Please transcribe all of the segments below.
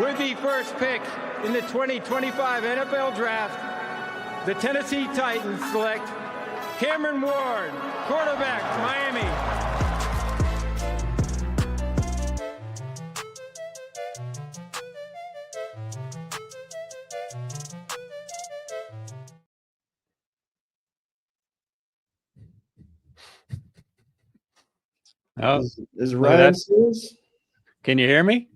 With the first pick in the 2025 NFL Draft, the Tennessee Titans select Cameron Ward, quarterback, Miami. Oh, is Ryan serious? Can you hear me?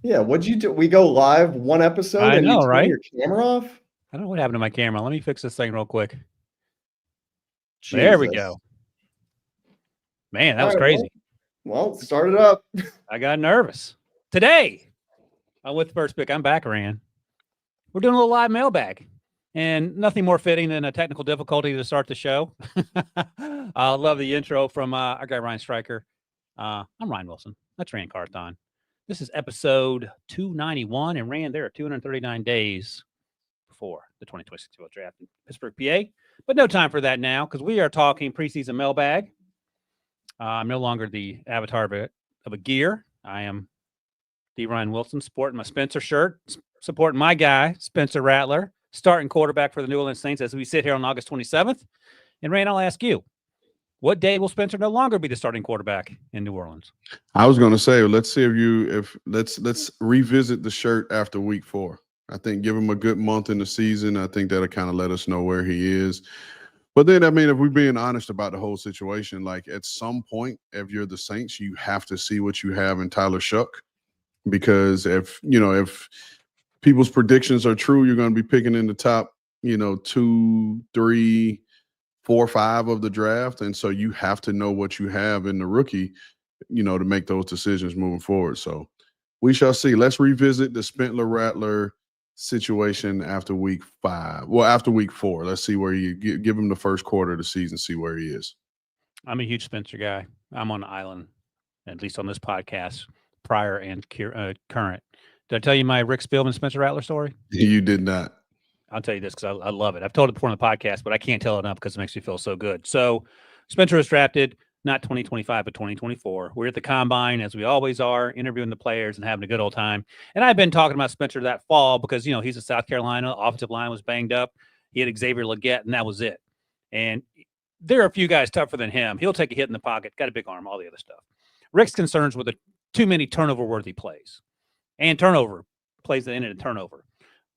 Yeah. What'd you do? We go live one episode and you turn your camera off? I don't know what happened to my camera. Let me fix this thing real quick. Jesus. There we go. Man, that was crazy. Well, start it up. I got nervous. Today, with the first pick, I'm back, Ran. We're doing a little live mailbag. And nothing more fitting than a technical difficulty to start the show. I love the intro from our guy, Ryan Stryker. I'm Ryan Wilson. That's Ran Carthon. This is episode 291. And Ran, there are 239 days before the 2026 NFL Draft in Pittsburgh, PA. But no time for that now because we are talking preseason mailbag. I'm no longer the avatar of a gear. I am the Ryan Wilson sporting my Spencer shirt, supporting my guy, Spencer Rattler, starting quarterback for the New Orleans Saints as we sit here on August 27th. And Rand, I'll ask you, what day will Spencer no longer be the starting quarterback in New Orleans? I was going to say, let's see let's revisit the shirt after week 4. I think give him a good month in the season. I think that'll kind of let us know where he is. But then, I mean, if we're being honest about the whole situation, like at some point, if you're the Saints, you have to see what you have in Tyler Shough, because if people's predictions are true, you're going to be picking in the top, 2, 3, 4, 5 of the draft. And so you have to know what you have in the rookie, to make those decisions moving forward. So we shall see. Let's revisit the Spentler Rattler situation after week 5. Well, after week 4, let's see where you give him the first quarter of the season, see where he is. I'm a huge Spencer guy. I'm on the island, at least on this podcast, prior and current. Did I tell you my Rick Spielman Spencer Rattler story? You did not. I'll tell you this because I love it. I've told it before on the podcast, but I can't tell it enough because it makes me feel so good. So Spencer was drafted not 2025, but 2024. We're at the combine, as we always are, interviewing the players and having a good old time. And I've been talking about Spencer that fall because, he's in South Carolina. Offensive line was banged up. He had Xavier Legette, and that was it. And there are a few guys tougher than him. He'll take a hit in the pocket, got a big arm, all the other stuff. Rick's concerns with too many turnover-worthy plays. And turnover plays that ended in turnover.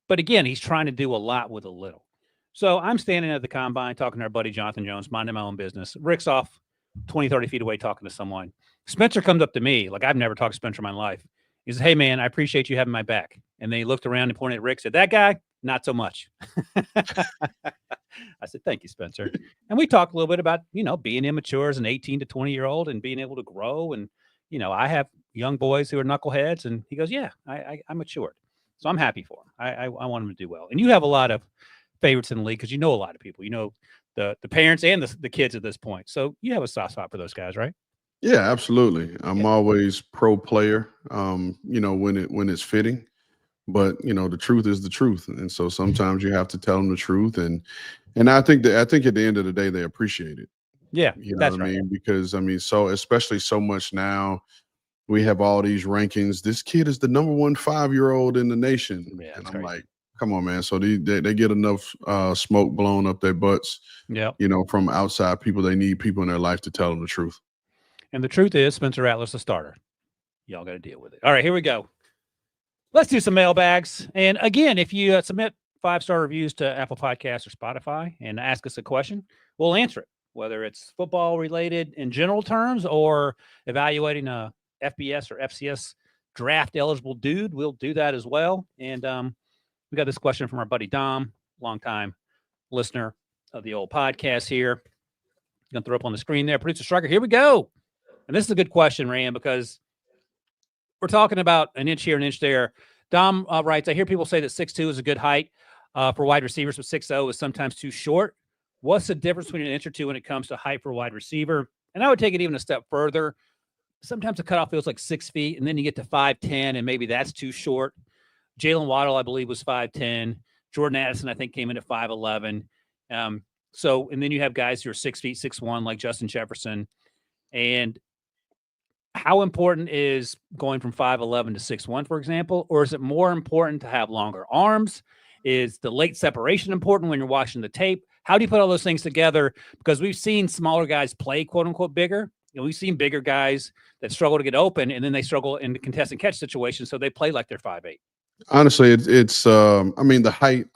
But again, he's trying to do a lot with a little. So I'm standing at the combine talking to our buddy Jonathan Jones, minding my own business. Rick's off 20, 30 feet away talking to someone. Spencer comes up to me, like I've never talked to Spencer in my life. He says, "Hey, man, I appreciate you having my back." And then he looked around and pointed at Rick, said, "That guy, not so much." I said, "Thank you, Spencer." And we talked a little bit about, being immature as an 18 to 20-year-old and being able to grow. And, I have young boys who are knuckleheads. And he goes, "Yeah, I matured." So I'm happy for him. I want him to do well. And you have a lot of favorites in the league because you know a lot of people. The parents and the kids at this point. So you have a soft spot for those guys, right? Yeah, absolutely. I'm always pro player, when it's fitting. But, the truth is the truth. And so sometimes you have to tell them the truth. And I think at the end of the day, they appreciate it. Yeah, that's right. I mean? Because, so especially so much now, we have all these rankings. This kid is the number 1 5-year-old in the nation. Yeah, and I'm like, come on, man. So they get enough smoke blown up their butts, from outside people. They need people in their life to tell them the truth. And the truth is Spencer Rattler's the starter. Y'all got to deal with it. All right, here we go. Let's do some mailbags. And again, if you submit 5-star reviews to Apple Podcasts or Spotify and ask us a question, we'll answer it, whether it's football related in general terms or evaluating a FBS or FCS draft eligible dude. We'll do that as well. And we got this question from our buddy Dom, longtime listener of the old podcast here. I'm going to throw up on the screen there. Producer Stryker, here we go. And this is a good question, Rand, because we're talking about an inch here, an inch there. Dom writes, "I hear people say that 6'2" is a good height for wide receivers, but 6'0" is sometimes too short. What's the difference between an inch or two when it comes to height for a wide receiver?" And I would take it even a step further. Sometimes the cutoff feels like 6 feet, and then you get to 5'10", and maybe that's too short. Jalen Waddle, I believe, was 5'10". Jordan Addison, I think, came in at 5'11". And then you have guys who are 6 feet, 6'1", like Justin Jefferson. And how important is going from 5'11" to 6'1", for example? Or is it more important to have longer arms? Is the late separation important when you're watching the tape? How do you put all those things together? Because we've seen smaller guys play, quote unquote, bigger. We've seen bigger guys that struggle to get open, and then they struggle in the contest and catch situations, so they play like they're 5'8". Honestly, it's I mean, the height,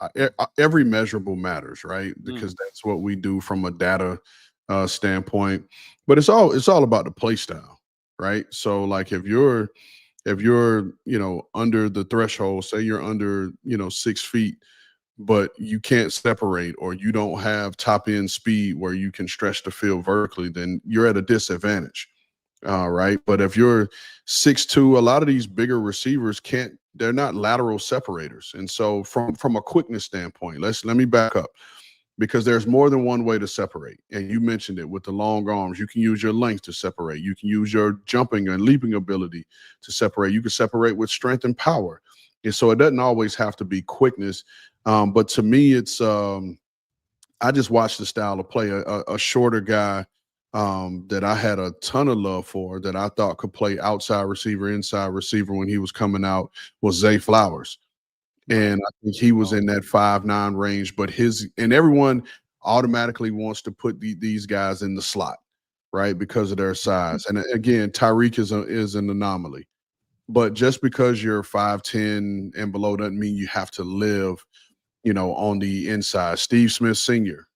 every measurable matters, right? Because that's what we do from a data standpoint. But it's all about the play style, right? So like if you're under the threshold, say you're under 6 feet, but you can't separate or you don't have top end speed where you can stretch the field vertically, then you're at a disadvantage. Right. But if you're 6'2", a lot of these bigger receivers they're not lateral separators. And so from a quickness standpoint, let me back up, because there's more than one way to separate. And you mentioned it with the long arms. You can use your length to separate. You can use your jumping and leaping ability to separate. You can separate with strength and power. And so it doesn't always have to be quickness. But to me, it's I just watch the style of play. A shorter guy that I had a ton of love for, that I thought could play outside receiver, inside receiver when he was coming out, was Zay Flowers. And I think he was in that 5'9" range, but everyone automatically wants to put these guys in the slot, right? Because of their size. And again, Tyreek is an anomaly, but just because you're 5'10" and below doesn't mean you have to live, on the inside. Steve Smith Sr.,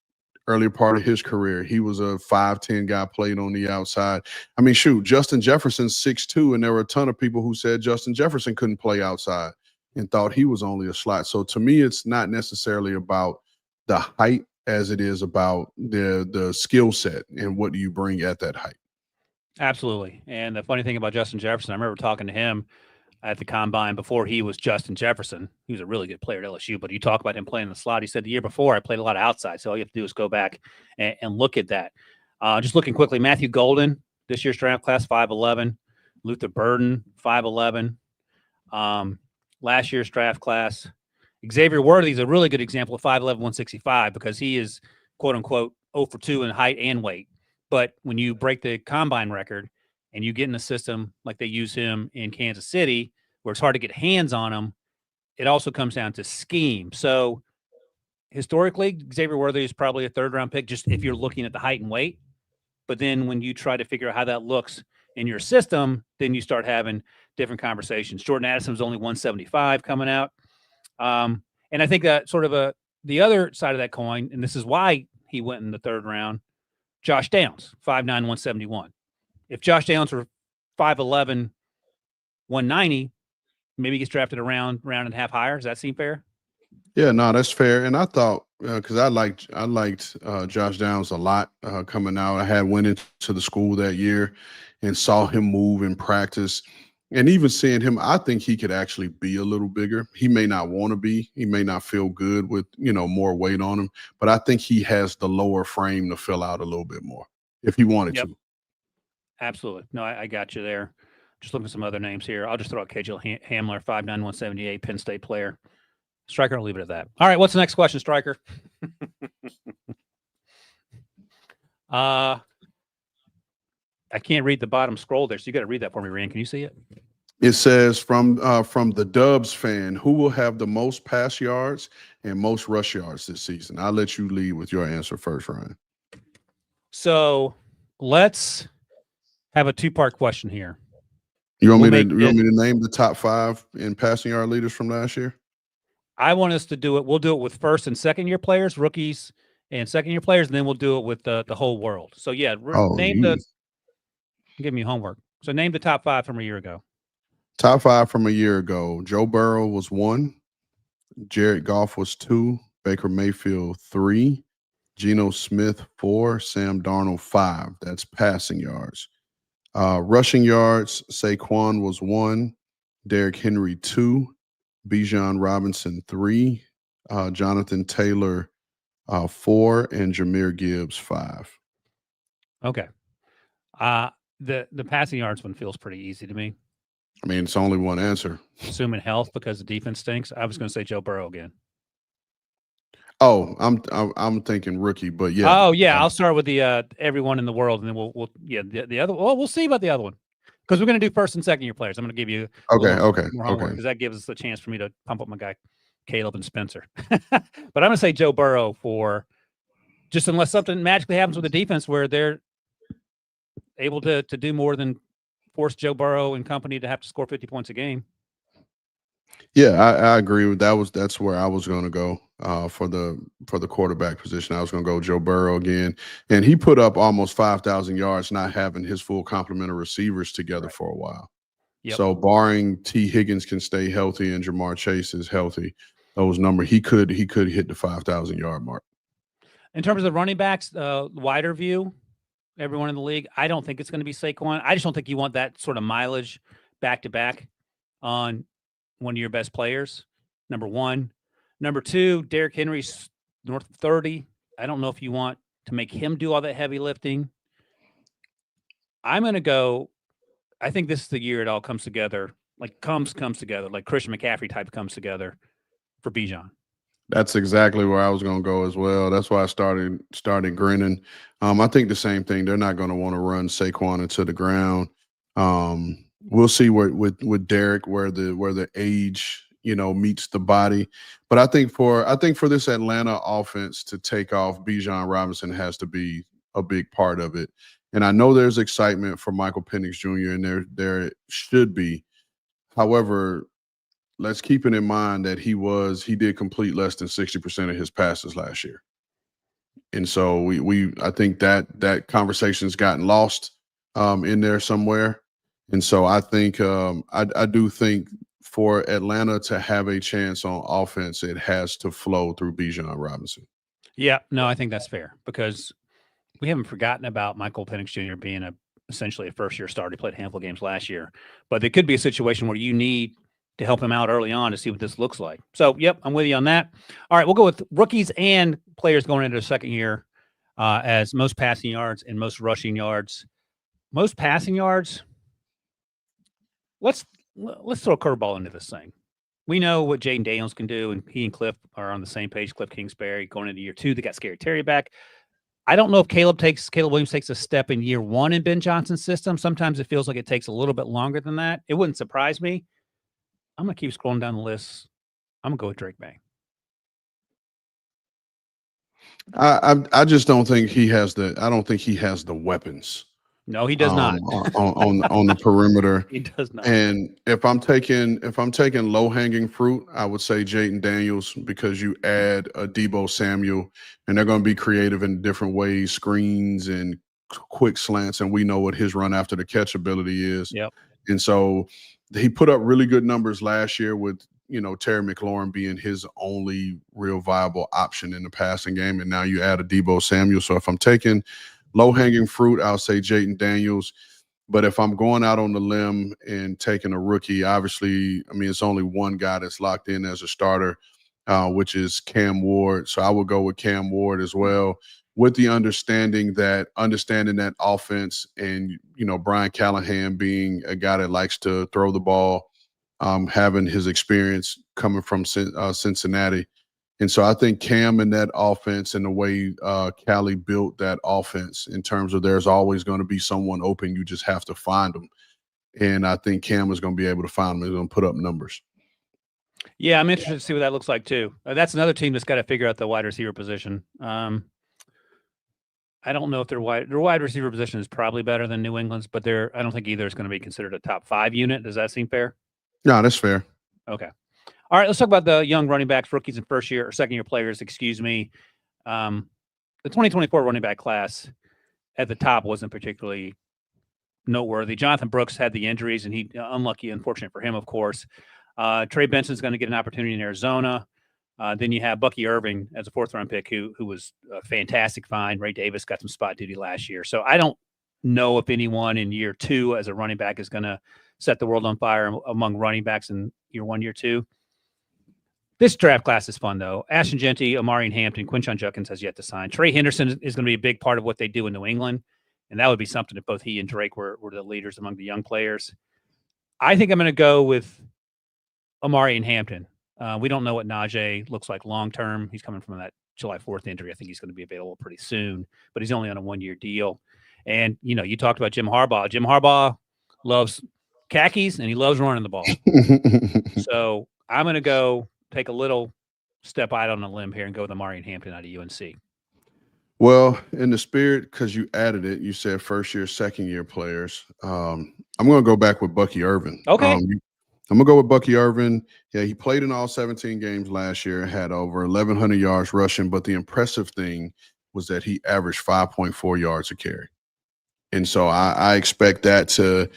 earlier part of his career, he was a 5'10" guy, played on the outside. I mean, shoot, Justin Jefferson's 6'2", and there were a ton of people who said Justin Jefferson couldn't play outside and thought he was only a slot. So to me, it's not necessarily about the height as it is about the skill set and what do you bring at that height. Absolutely. And the funny thing about Justin Jefferson, I remember talking to him at the combine before he was Justin Jefferson. He was a really good player at LSU, but you talk about him playing in the slot. He said the year before I played a lot of outside. So all you have to do is go back and look at that. Just looking quickly, Matthew Golden, this year's draft class, 5'11". Luther Burden, 5'11". Last year's draft class, Xavier Worthy is a really good example of 5'11", 165, because he is, quote unquote, 0 for 2 in height and weight. But when you break the combine record and you get in a system like they use him in Kansas City, where it's hard to get hands on him, it also comes down to scheme. So historically, Xavier Worthy is probably a third-round pick, just if you're looking at the height and weight. But then when you try to figure out how that looks in your system, then you start having different conversations. Jordan Addison's only 175 coming out. And I think that sort of the other side of that coin, and this is why he went in the third round, Josh Downs, 5'9", 171. If Josh Downs were 5'11", 190, maybe he gets drafted around round and a half higher. Does that seem fair? Yeah, no, that's fair. And I thought, because I liked Josh Downs a lot coming out. I went into the school that year and saw him move in practice. And even seeing him, I think he could actually be a little bigger. He may not want to be. He may not feel good with, more weight on him. But I think he has the lower frame to fill out a little bit more if he wanted to. Absolutely. No, I got you there. Just looking at some other names here. I'll just throw out KJ Hamler, 5'9", 178, Penn State player. Striker, I'll leave it at that. All right, what's the next question, Striker? I can't read the bottom scroll there, so you got to read that for me, Ran. Can you see it? It says from the Dubs fan, who will have the most pass yards and most rush yards this season? I'll let you lead with your answer first, Ryan. So let's have a two-part question here. You want me to name the top 5 in passing yard leaders from last year? I want us to do it. We'll do it with first and second year players, rookies and second year players, and then we'll do it with the whole world. So yeah, give me homework. So name the top 5 from a year ago. Top 5 from a year ago. Joe Burrow was 1. Jared Goff was 2. Baker Mayfield 3. Geno Smith 4. Sam Darnold 5. That's passing yards. Rushing yards, Saquon was 1. Derrick Henry 2. Bijan Robinson 3. Jonathan Taylor 4. And Jahmyr Gibbs 5. Okay. The passing yards one feels pretty easy to me. I mean, it's only one answer. Assuming health because the defense stinks. I was going to say Joe Burrow again. Oh, I'm thinking rookie, but yeah. Oh yeah, I'll start with the everyone in the world, and then we'll the other. Well, we'll see about the other one. Because we're going to do first and second year players. I'm going to give you okay, more homework because that gives us a chance for me to pump up my guy Caleb and Spencer. But I'm going to say Joe Burrow for just unless something magically happens with the defense where they're able to do more than force Joe Burrow and company to have to score 50 points a game. Yeah, I agree with that. That's where I was going to go for the quarterback position. I was going to go Joe Burrow again, and he put up almost 5,000 yards, not having his full complement of receivers together for a while. Yep. So, barring T. Higgins can stay healthy and Jamar Chase is healthy, those numbers he could hit the 5,000 yard mark. In terms of the running backs, wider view, everyone in the league, I don't think it's going to be Saquon. I just don't think you want that sort of mileage back to back on one of your best players, number one. Number two, Derrick Henry's north of 30. I don't know if you want to make him do all that heavy lifting. I'm going to go, I think this is the year it all comes together, like comes together, like Christian McCaffrey type comes together for Bijan. That's exactly where I was going to go as well. That's why I started grinning. I think the same thing. They're not going to want to run Saquon into the ground. We'll see with Derek where the age meets the body, but I think for this Atlanta offense to take off, Bijan Robinson has to be a big part of it. And I know there's excitement for Michael Penix Jr. and there should be. However, let's keep it in mind that he did complete less than 60% of his passes last year, and so I think that conversation's gotten lost in there somewhere. And so I think I do think for Atlanta to have a chance on offense, it has to flow through Bijan Robinson. Yeah, no, I think that's fair because we haven't forgotten about Michael Penix Jr. being essentially a first-year starter. He played a handful of games last year. But there could be a situation where you need to help him out early on to see what this looks like. So, yep, I'm with you on that. All right, we'll go with rookies and players going into the second year as most passing yards and most rushing yards. Most passing yards – Let's throw a curveball into this thing. We know what Jaden Daniels can do, and he and Cliff are on the same page. Cliff Kingsbury going into year 2. They got Scary Terry back. I don't know if Caleb Williams takes a step in year 1 in Ben Johnson's system. Sometimes it feels like it takes a little bit longer than that. It wouldn't surprise me. I'm going to keep scrolling down the list. I'm going to go with Drake May. I just don't think he has the weapons. No, he does not. on the perimeter. He does not. And if I'm taking low hanging fruit, I would say Jaden Daniels because you add a Deebo Samuel, and they're going to be creative in different ways, screens and quick slants, and we know what his run after the catch ability is. Yep. And so he put up really good numbers last year with Terry McLaurin being his only real viable option in the passing game, and now you add a Deebo Samuel. So if I'm taking low-hanging fruit, I'll say Jaden Daniels. But if I'm going out on the limb and taking a rookie, obviously, it's only one guy that's locked in as a starter, which is Cam Ward. So I would go with Cam Ward as well, with the understanding that offense and, Brian Callahan being a guy that likes to throw the ball, having his experience coming from Cincinnati. And so I think Cam and that offense and the way Cali built that offense in terms of there's always going to be someone open. You just have to find them. And I think Cam is going to be able to find them. He's going to put up numbers. Yeah, I'm interested to see what that looks like too. That's another team that's got to figure out the wide receiver position. I don't know if their wide receiver position is probably better than New England's, but I don't think either is going to be considered a top 5 unit. Does that seem fair? No, that's fair. Okay. All right, let's talk about the young running backs, rookies and second-year players, The 2024 running back class at the top wasn't particularly noteworthy. Jonathan Brooks had the injuries, and he unlucky, unfortunate for him, of course. Trey Benson's going to get an opportunity in Arizona. Then you have Bucky Irving as a 4th-round pick who was a fantastic find. Ray Davis got some spot duty last year. So I don't know if anyone in year 2 as a running back is going to set the world on fire among running backs in year 1, year 2. This draft class is fun, though. Ashton Jeanty, Amari Hampton, Quinshon Judkins has yet to sign. Trey Henderson is going to be a big part of what they do in New England, and that would be something if both he and Drake were the leaders among the young players. I think I'm going to go with Amari Hampton. We don't know what Najee looks like long-term. He's coming from that July 4th injury. I think he's going to be available pretty soon, but he's only on a 1-year deal. And, you talked about Jim Harbaugh. Jim Harbaugh loves khakis, and he loves running the ball. So I'm going to go take a little step out on a limb here and go with Amari Hampton out of UNC. Well, in the spirit, because you added it, you said first year, second year players. I'm going to go back with Bucky Irvin. Okay. I'm going to go with Bucky Irvin. Yeah, he played in all 17 games last year, had over 1,100 yards rushing, but the impressive thing was that he averaged 5.4 yards a carry. And so I expect that to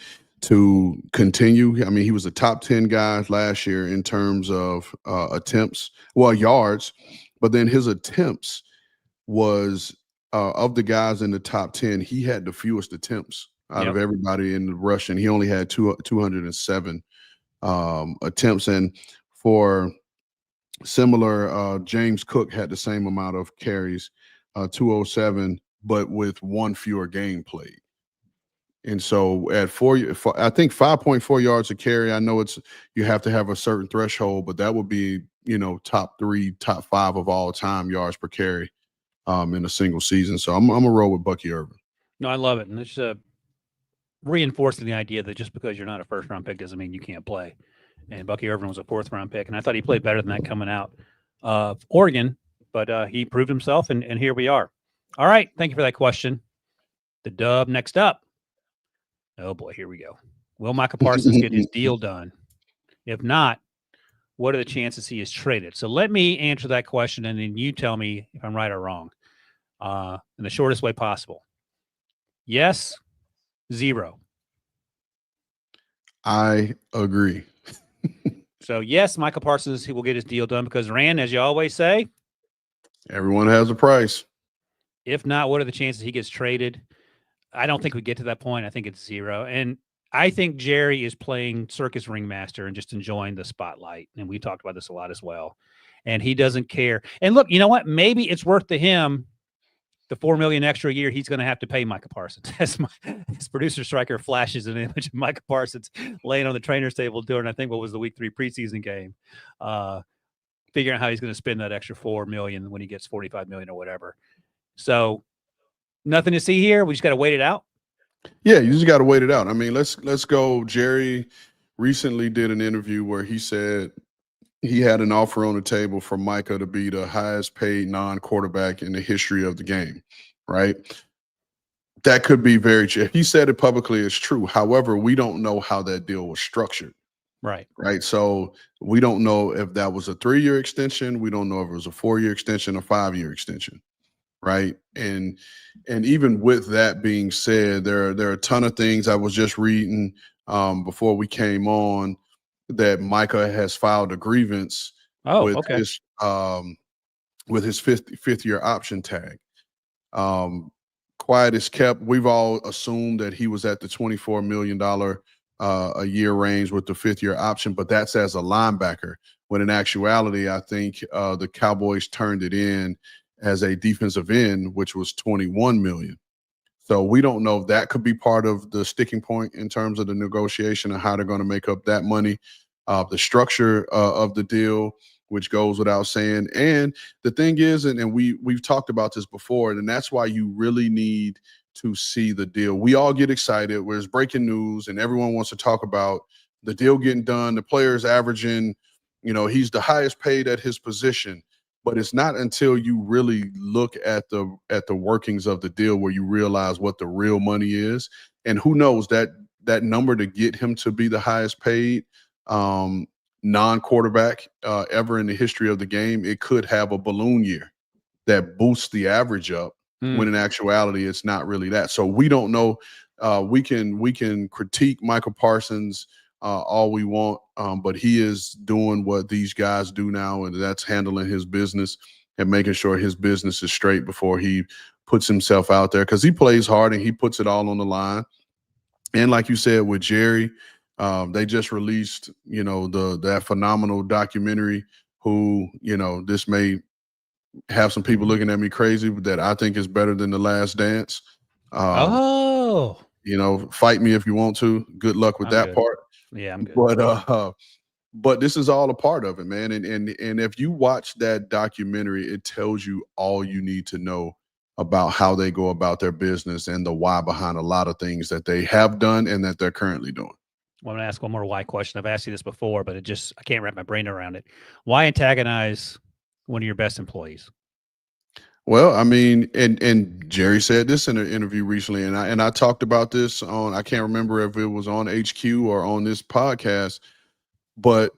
continue. I mean, he was a top 10 guy last year in terms of attempts, yards, but then his attempts was of the guys in the top 10, he had the fewest attempts out of everybody in the rushing. He only had 207 attempts. And for similar, James Cook had the same amount of carries, 207, but with one fewer game played. And so at I think 5.4 yards a carry, I know you have to have a certain threshold, but that would be, top 3, top 5 of all time yards per carry in a single season. So I'm going to roll with Bucky Irvin. No, I love it. And it's reinforcing the idea that just because you're not a first-round pick doesn't mean you can't play. And Bucky Irvin was a fourth-round pick, and I thought he played better than that coming out of Oregon, but he proved himself, and here we are. All right, thank you for that question. The dub next up. Oh, boy, here we go. Will Micah Parsons get his deal done? If not, what are the chances he is traded? So let me answer that question, and then you tell me if I'm right or wrong in the shortest way possible. Yes, 0. I agree. So, yes, Micah Parsons, he will get his deal done because, Ran, as you always say, everyone has a price. If not, what are the chances he gets traded? I don't think we get to that point. I think it's 0. And I think Jerry is playing circus ringmaster and just enjoying the spotlight. And we talked about this a lot as well. And he doesn't care. And look, you know what? Maybe it's worth to him the $4 million extra a year he's going to have to pay Micah Parsons. As his producer Striker flashes an image of Micah Parsons laying on the trainer's table during, I think, what was the week 3 preseason game, figuring out how he's going to spend that extra $4 million when he gets $45 million or whatever. So nothing to see here. We just got to wait it out. Yeah, you just got to wait it out. I mean, let's go. Jerry recently did an interview where he said he had an offer on the table for Micah to be the highest paid non-quarterback in the history of the game, right? That could be very true. He said it publicly, it's true. However, we don't know how that deal was structured. Right. So we don't know if that was a 3-year extension. We don't know if it was a 4-year extension or 5-year extension. Right. And even with that being said, there are a ton of things I was just reading before we came on that Micah has filed a grievance with his fifth year option tag. Quiet is kept. We've all assumed that he was at the $24 million a year range with the 5th year option, but that's as a linebacker. When in actuality, I think the Cowboys turned it in as a defensive end, which was $21 million. So we don't know if that could be part of the sticking point in terms of the negotiation and how they're going to make up that money. The structure of the deal, which goes without saying. And the thing is, and we've talked about this before, and that's why you really need to see the deal. We all get excited where it's breaking news and everyone wants to talk about the deal getting done, the players averaging, he's the highest paid at his position. But it's not until you really look at the workings of the deal where you realize what the real money is. And who knows, that number to get him to be the highest paid non-quarterback ever in the history of the game, it could have a balloon year that boosts the average up when in actuality it's not really that. So we don't know. We can critique Micah Parsons all we want, but he is doing what these guys do now, and that's handling his business and making sure his business is straight before he puts himself out there, because he plays hard and he puts it all on the line. And like you said with Jerry, they just released, that phenomenal documentary. Who, this may have some people looking at me crazy, but that I think is better than The Last Dance. Fight me if you want to. Good luck with that part. Yeah, I'm good. But this is all a part of it, man. And if you watch that documentary, it tells you all you need to know about how they go about their business and the why behind a lot of things that they have done and that they're currently doing. Well, I'm going to ask one more why question. I've asked you this before, but I can't wrap my brain around it. Why antagonize one of your best employees? Well, I mean, and Jerry said this in an interview recently, and I talked about this on, I can't remember if it was on HQ or on this podcast, but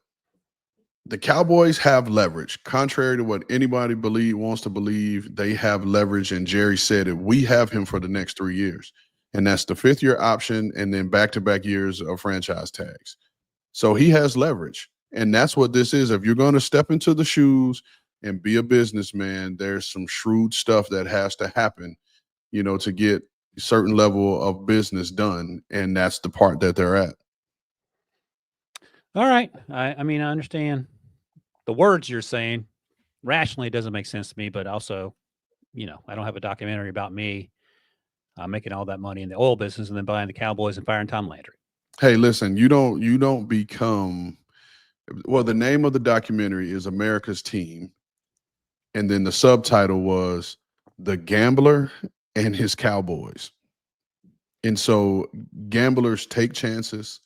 the Cowboys have leverage. Contrary to what anybody wants to believe, they have leverage. And Jerry said it. We have him for the next 3 years. And that's the 5th-year option and then back-to-back years of franchise tags. So he has leverage. And that's what this is. If you're going to step into the shoes and be a businessman, there's some shrewd stuff that has to happen, to get a certain level of business done. And that's the part that they're at. All right. I mean, I understand the words you're saying. Rationally, it doesn't make sense to me, but also, I don't have a documentary about me making all that money in the oil business and then buying the Cowboys and firing Tom Landry. Hey, listen, you don't become, well, the name of the documentary is America's Team. And then the subtitle was The Gambler and His Cowboys. And so gamblers take chances.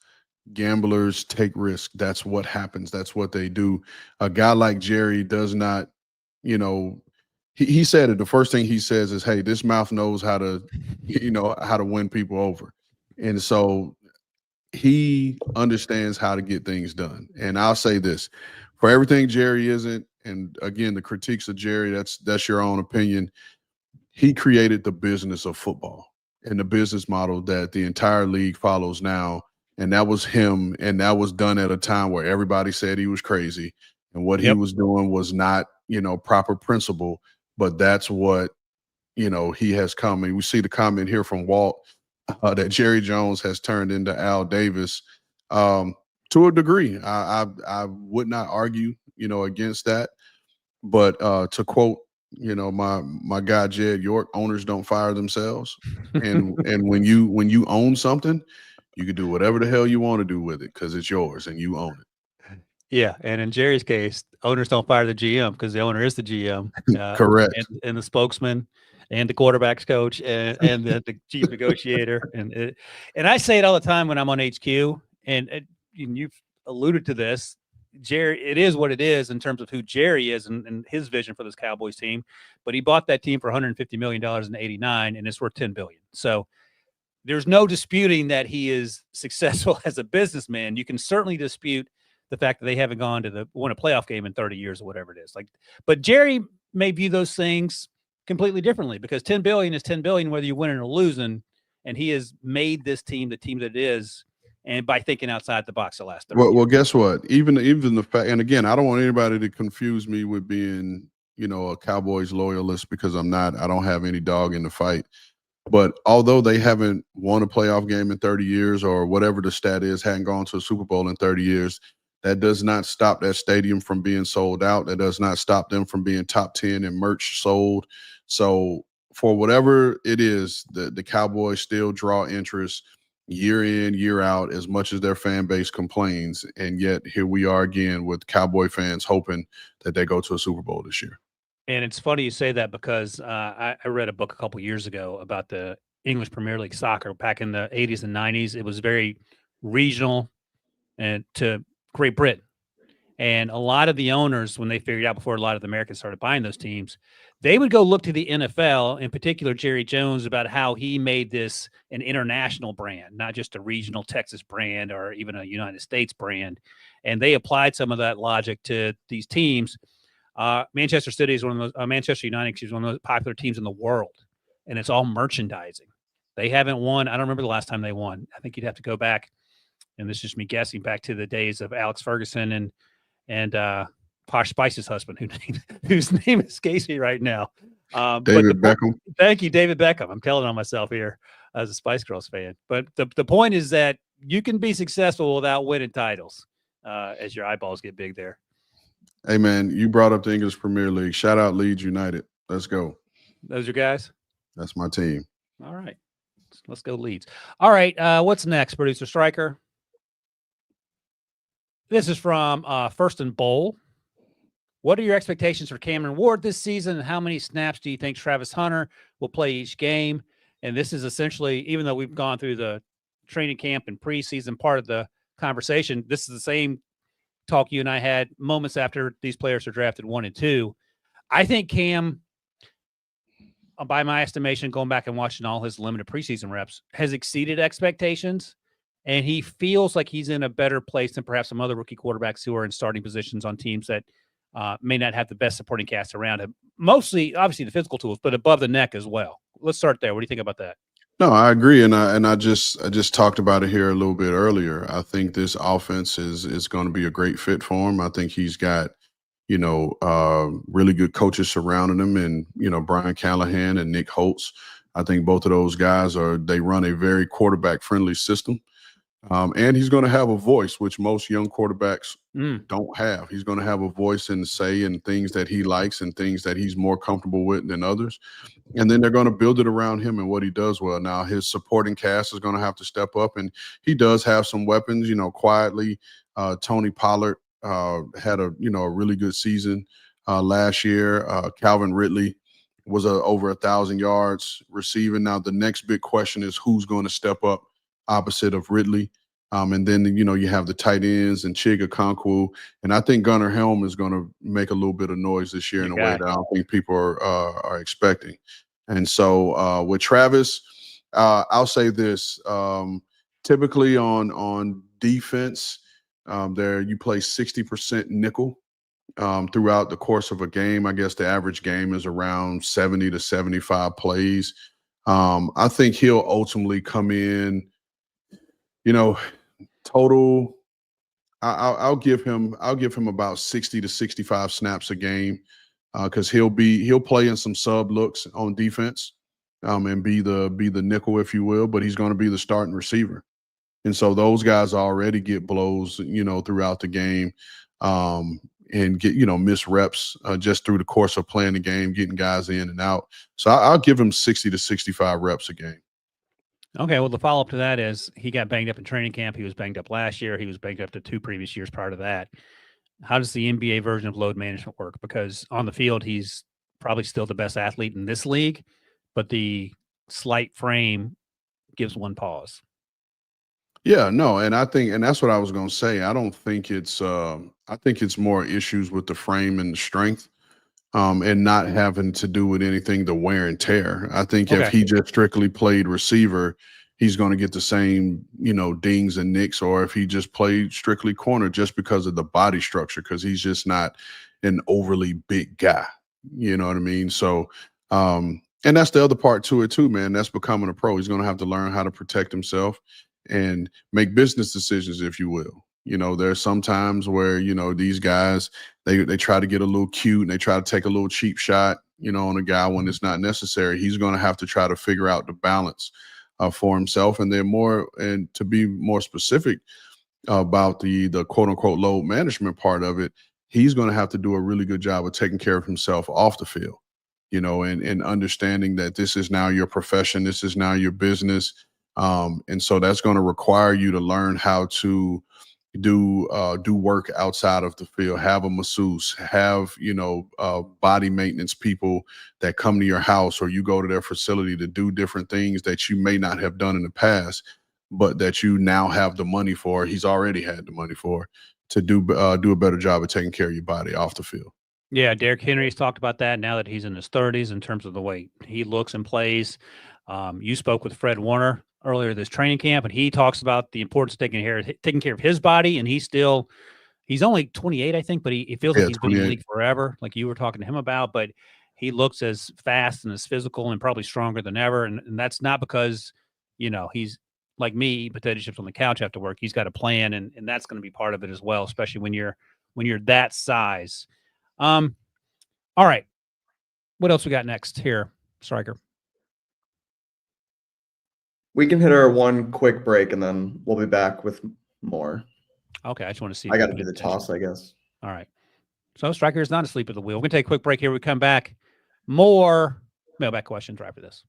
Gamblers take risk. That's what happens. That's what they do. A guy like Jerry does not, he said it. The first thing he says is, hey, this mouth knows how to, how to win people over. And so he understands how to get things done. And I'll say this, for everything Jerry isn't, and again, the critiques of Jerry, that's your own opinion. He created the business of football and the business model that the entire league follows now. And that was him. And that was done at a time where everybody said he was crazy. And what he was doing was not, proper principle. But that's what, he has come. And we see the comment here from Walt that Jerry Jones has turned into Al Davis to a degree. I would not argue, against that. But to quote, my guy Jed York, owners don't fire themselves. And when you own something, you can do whatever the hell you want to do with it because it's yours and you own it. Yeah, and in Jerry's case, owners don't fire the GM because the owner is the GM. Correct. And the spokesman and the quarterback's coach and the chief negotiator. And I say it all the time when I'm on HQ, and you've alluded to this. Jerry, it is what it is in terms of who Jerry is and his vision for this Cowboys team. But he bought that team for $150 million in '89, and it's worth $10 billion. So there's no disputing that he is successful as a businessman. You can certainly dispute the fact that they haven't gone to won a playoff game in 30 years or whatever it is. But Jerry may view those things completely differently because $10 billion is $10 billion, whether you're winning or losing. And he has made this team the team that it is. And by thinking outside the box the last 30 years. Well, guess what? Even the fact, and again, I don't want anybody to confuse me with being, a Cowboys loyalist because I'm not. I don't have any dog in the fight. But although they haven't won a playoff game in 30 years or whatever the stat is, hadn't gone to a Super Bowl in 30 years, that does not stop that stadium from being sold out. That does not stop them from being top 10 in merch sold. So for whatever it is, the Cowboys still draw interest year in, year out, as much as their fan base complains. And yet here we are again with Cowboy fans hoping that they go to a Super Bowl this year. And it's funny you say that because I read a book a couple years ago about the English Premier League soccer back in the 80s and 90s. It was very regional and to Great Britain. And a lot of the owners, when they figured out before a lot of the Americans started buying those teams, they would go look to the NFL, in particular Jerry Jones, about how he made this an international brand, not just a regional Texas brand or even a United States brand. And they applied some of that logic to these teams. Manchester City is one of those. Manchester United is one of the most popular teams in the world, and it's all merchandising. They haven't won. I don't remember the last time they won. I think you'd have to go back, and this is just me guessing, back to the days of Alex Ferguson and Posh Spice's husband, whose name escapes me right now. David Beckham. Thank you, David Beckham. I'm telling on myself here as a Spice Girls fan. But the point is that you can be successful without winning titles as your eyeballs get big there. Hey, man, you brought up the English Premier League. Shout out Leeds United. Let's go. Those are guys? That's my team. All right. Let's go Leeds. All right. What's next, producer Stryker? This is from First and Bowl. What are your expectations for Cameron Ward this season, and how many snaps do you think Travis Hunter will play each game? And this is essentially, even though we've gone through the training camp and preseason part of the conversation, this is the same talk you and I had moments after these players are drafted 1 and 2. I think Cam, by my estimation, going back and watching all his limited preseason reps, has exceeded expectations, and he feels like he's in a better place than perhaps some other rookie quarterbacks who are in starting positions on teams that may not have the best supporting cast around him. Mostly, obviously, the physical tools, but above the neck as well. Let's start there. What do you think about that? No, I agree, and I just talked about it here a little bit earlier. I think this offense is going to be a great fit for him. I think he's got, really good coaches surrounding him, and Brian Callahan and Nick Holtz. I think both of those guys they run a very quarterback friendly system, and he's going to have a voice, which most young quarterbacks don't have. He's going to have a voice and say and things that he likes and things that he's more comfortable with than others. And then they're going to build it around him and what he does well. Now, his supporting cast is going to have to step up, and he does have some weapons, quietly. Tony Pollard had a really good season last year. Calvin Ridley was over 1,000 yards receiving. Now, the next big question is who's going to step up opposite of Ridley. And then, you have the tight ends and Chiga Okonkwo. And I think Gunnar Helm is going to make a little bit of noise this year in a way that I don't think people are expecting. And so with Travis, I'll say this. Typically on defense, there you play 60% nickel throughout the course of a game. I guess the average game is around 70 to 75 plays. I think he'll ultimately come in, total. I'll give him about 60 to 65 snaps a game because he'll play in some sub looks on defense and be the nickel, if you will, but he's going to be the starting receiver. And so those guys already get blows, throughout the game and get, miss reps just through the course of playing the game, getting guys in and out. So I'll give him 60 to 65 reps a game. Okay, well, the follow-up to that is he got banged up in training camp. He was banged up last year. He was banged up the 2 previous years prior to that. How does the NBA version of load management work? Because on the field, he's probably still the best athlete in this league, but the slight frame gives one pause. Yeah, no, and that's what I was going to say. I don't think it's I think it's more issues with the frame and the strength. And not having to do with anything the wear and tear. I think if he just strictly played receiver, he's going to get the same, dings and nicks, or if he just played strictly corner just because of the body structure, because he's just not an overly big guy. You know what I mean? So, and that's the other part to it too, man. That's becoming a pro. He's going to have to learn how to protect himself and make business decisions, if you will. There's some times where, these guys, they try to get a little cute and they try to take a little cheap shot, on a guy when it's not necessary. He's going to have to try to figure out the balance for himself. And then to be more specific about the quote unquote load management part of it, he's going to have to do a really good job of taking care of himself off the field, and understanding that this is now your profession. This is now your business. And so that's going to require you to learn how to do work outside of the field, have a masseuse, have, body maintenance people that come to your house or you go to their facility to do different things that you may not have done in the past, but that you now have the money for. He's already had the money for to do a better job of taking care of your body off the field. Yeah, Derrick Henry's talked about that now that he's in his 30s in terms of the way he looks and plays. You spoke with Fred Warner earlier this training camp, and he talks about the importance of taking care of his body. And he's only 28, I think, but he feels like he's 28. Been in the league forever, like you were talking to him about. But he looks as fast and as physical and probably stronger than ever. And that's not because, he's like me, eating potato chips on the couch after work. He's got a plan, and that's going to be part of it as well, especially when you're that size. All right. What else we got next here, Striker? We can hit our one quick break and then we'll be back with more. Okay, I just want to see. I got to do the toss, I guess. All right. So Striker is not asleep at the wheel. We're going to take a quick break here. We come back. More mailbag questions right after this.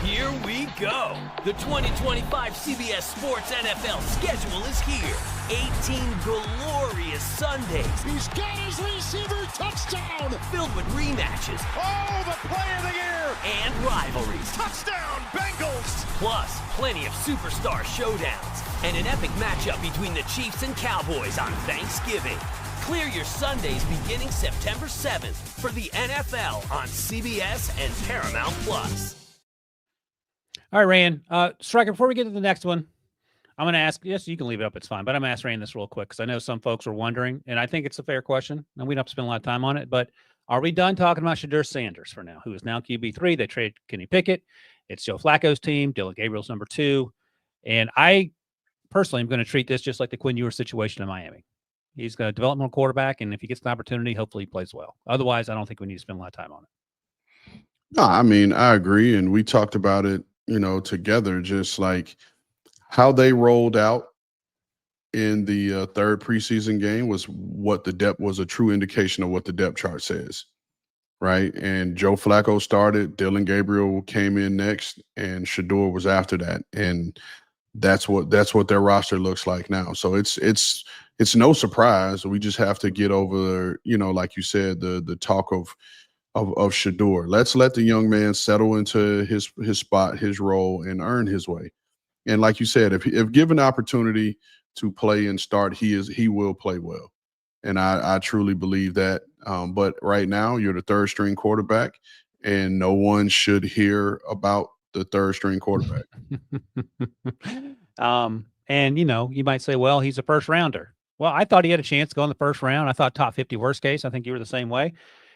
Here we go. The 2025 CBS Sports NFL schedule is here. 18 glorious Sundays. He's got his receiver touchdown. Filled with rematches. Oh, the play of the year. And rivalries. Touchdown, Bengals. Plus, plenty of superstar showdowns. And an epic matchup between the Chiefs and Cowboys on Thanksgiving. Clear your Sundays beginning September 7th for the NFL on CBS and Paramount Plus. All right, Ran. Striker, before we get to the next one, I'm going to ask, yes, you can leave it up, it's fine, but I'm going to ask Ran this real quick because I know some folks are wondering, and I think it's a fair question, and we don't have to spend a lot of time on it, but are we done talking about Shedeur Sanders for now, who is now QB3? They traded Kenny Pickett. It's Joe Flacco's team. Dylan Gabriel's number 2. And I personally am going to treat this just like the Quinn Ewers situation in Miami. He's got a developmental quarterback, and if he gets an opportunity, hopefully he plays well. Otherwise, I don't think we need to spend a lot of time on it. No, I mean, I agree, and we talked about it, together, just like how they rolled out in the third preseason game was what the depth was, a true indication of what the depth chart says, right? And Joe Flacco started, Dylan Gabriel came in next, and Shedeur was after that, and that's what their roster looks like now. So it's no surprise. We just have to get over, like you said, the talk of Shedeur. Let's let the young man settle into his spot, his role, and earn his way. And like you said, if given the opportunity to play and start, he will play well. And I truly believe that. But right now, you're the third string quarterback, and no one should hear about the third string quarterback. And you might say, well, he's a first rounder. Well, I thought he had a chance to go in the first round. I thought top 50 worst case. I think you were the same way.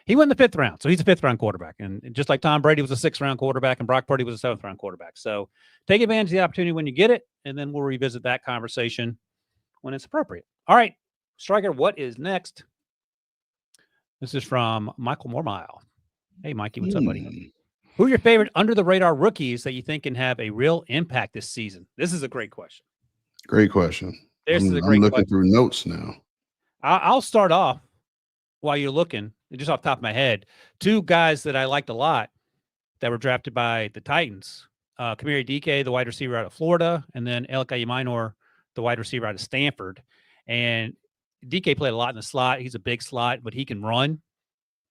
He went in the 5th round, so he's a 5th round quarterback. And just like Tom Brady was a 6th round quarterback and Brock Purdy was a 7th round quarterback. So take advantage of the opportunity when you get it, and then we'll revisit that conversation when it's appropriate. All right, Striker, what is next? This is from Michael Mormile. Hey, Mikey, what's up, buddy? Who are your favorite under-the-radar rookies that you think can have a real impact this season? This is a great question. Great question. I'm looking through notes now. I'll start off while you're looking, just off the top of my head. 2 guys that I liked a lot that were drafted by the Titans. Kamari DK, the wide receiver out of Florida, and then Elk Ayuminor, the wide receiver out of Stanford. And DK played a lot in the slot. He's a big slot, but he can run.